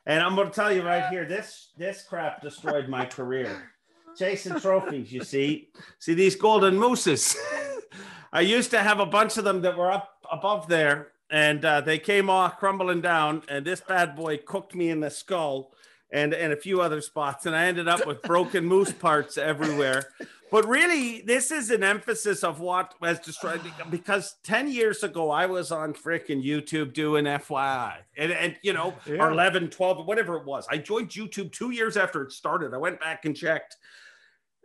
[SPEAKER 3] and I'm going to tell you right here, this crap destroyed my career. Chasing trophies, you see these golden mooses. I used to have a bunch of them that were up above there, and they came off crumbling down, and this bad boy cooked me in the skull and a few other spots, and I ended up with broken moose parts everywhere. But really, this is an emphasis of what has destroyed me, because 10 years ago, I was on freaking YouTube doing FYI and you know, or 11, 12, whatever it was. I joined YouTube 2 years after it started. I went back and checked.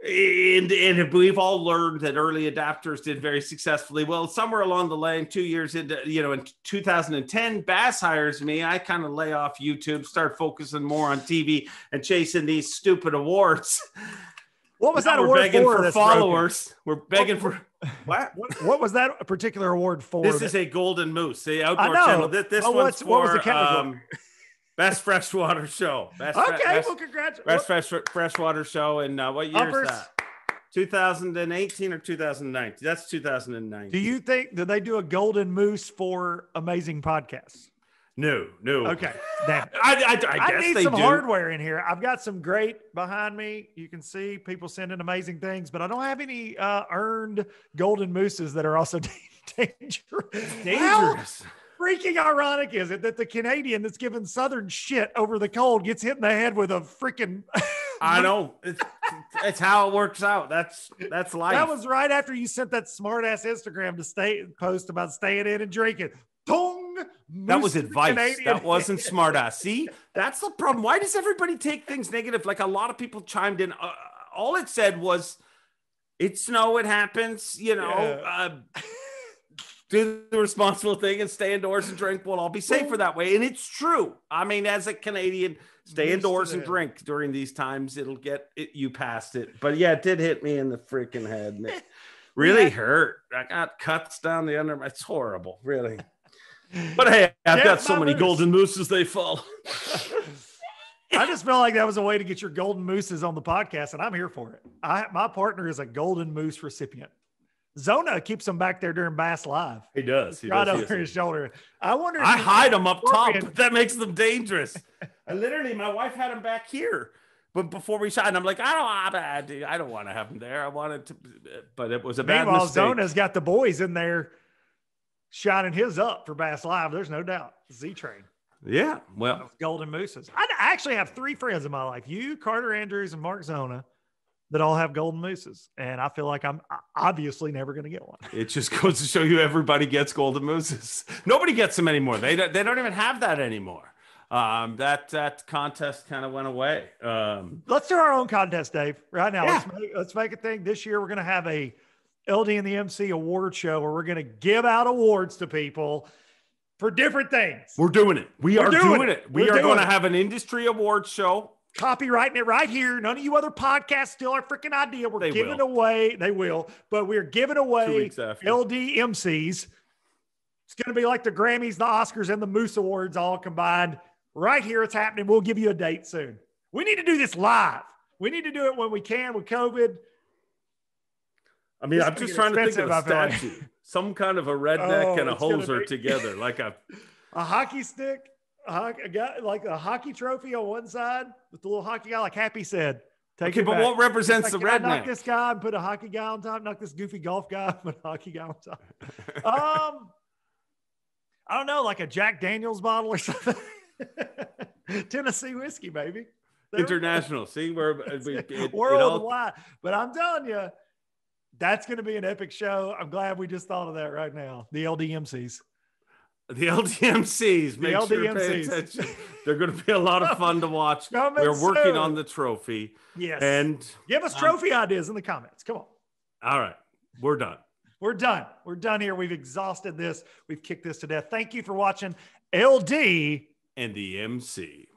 [SPEAKER 3] And we've all learned that early adapters did very successfully. Well, somewhere along the line, 2 years into, you know, in 2010, Bass hires me. I kind of lay off YouTube, start focusing more on TV and chasing these stupid awards.
[SPEAKER 2] What was that
[SPEAKER 3] we're
[SPEAKER 2] award
[SPEAKER 3] begging
[SPEAKER 2] for?
[SPEAKER 3] Followers. We're begging for
[SPEAKER 2] what? What was that particular award for?
[SPEAKER 3] This is a golden moose, the outdoor channel. This one's for
[SPEAKER 2] what was the category?
[SPEAKER 3] Best freshwater show.
[SPEAKER 2] Well, congratulations.
[SPEAKER 3] Best freshwater show. And what year is that? 2018 or 2019? That's 2019.
[SPEAKER 2] Do you think that they do a golden moose for amazing podcasts?
[SPEAKER 3] No.
[SPEAKER 2] Okay. Damn.
[SPEAKER 3] I guess
[SPEAKER 2] need
[SPEAKER 3] they
[SPEAKER 2] some
[SPEAKER 3] do.
[SPEAKER 2] hardware in here. I've got some great behind me. You can see people sending amazing things, but I don't have any earned golden mooses that are also dangerous.
[SPEAKER 3] Dangerous.
[SPEAKER 2] How freaking ironic is it that the Canadian that's giving Southern shit over the cold gets hit in the head with a freaking...
[SPEAKER 3] I know. It's how it works out. That's life.
[SPEAKER 2] That was right after you sent that smart ass Instagram post about staying in and drinking.
[SPEAKER 3] That was advice. That wasn't smart ass. See, that's the problem. Why does everybody take things negative? Like a lot of people chimed in. All it said was, "It's snow. It happens. You know, do the responsible thing and stay indoors and drink. We'll all be safer that way." And it's true. I mean, as a Canadian, stay indoors and drink during these times. It'll get you past it. But yeah, it did hit me in the freaking head. And it really hurt. I got cuts down the under. It's horrible, really. But hey, I've got so many golden mooses, they fall.
[SPEAKER 2] I just felt like that was a way to get your golden mooses on the podcast, and I'm here for it. My partner is a golden moose recipient. Zona keeps them back there during Bass Live.
[SPEAKER 3] He does.
[SPEAKER 2] Right over his shoulder. I wonder.
[SPEAKER 3] I hide them up top, but that makes them dangerous. My wife had them back here, but before we shot, and I'm like, I don't want to have them there. I wanted to, but it was a bad mistake.
[SPEAKER 2] Zona's got the boys in there shining his up for Bass Live. There's no doubt. Z-Train.
[SPEAKER 3] Yeah. Well,
[SPEAKER 2] golden mooses. I actually have 3 friends in my life. You, Carter Andrews, and Mark Zona, that all have golden mooses. And I feel like I'm obviously never going to get one.
[SPEAKER 3] It just goes to show you everybody gets golden mooses. Nobody gets them anymore. They don't even have that anymore. That contest kind of went away.
[SPEAKER 2] Let's do our own contest, Dave. Right now,
[SPEAKER 3] yeah.
[SPEAKER 2] let's make a thing. This year, we're going to have a LD and the MC award show where we're going to give out awards to people for different things.
[SPEAKER 3] We're doing it. We are doing it. We are going to have an industry awards show.
[SPEAKER 2] Copywriting it right here. None of you other podcasts steal our freaking idea. We're giving away. They will, but we're giving away LD MCs. It's going to be like the Grammys, the Oscars, and the Moose Awards all combined. Right here, it's happening. We'll give you a date soon. We need to do this live. We need to do it when we can with COVID.
[SPEAKER 3] I mean, I'm just trying to think of a statue. Some kind of a redneck and a hoser together, like a
[SPEAKER 2] hockey stick, a guy, like a hockey trophy on one side with the little hockey guy, like Happy said.
[SPEAKER 3] But what represents the redneck?
[SPEAKER 2] Knock this guy and put a hockey guy on top. Knock this goofy golf guy and put a hockey guy on top. I don't know, like a Jack Daniels bottle or something. Tennessee whiskey, baby.
[SPEAKER 3] International. See,
[SPEAKER 2] worldwide. But I'm telling you, that's going to be an epic show. I'm glad we just thought of that right now. The LDMCs.
[SPEAKER 3] The LDMCs. Make sure you pay attention. They're going to be a lot of fun to watch. We're working on the trophy.
[SPEAKER 2] Yes.
[SPEAKER 3] And
[SPEAKER 2] give us trophy ideas in the comments. Come on.
[SPEAKER 3] All right. We're done.
[SPEAKER 2] We're done. We're done here. We've exhausted this. We've kicked this to death. Thank you for watching LD
[SPEAKER 3] and the MC.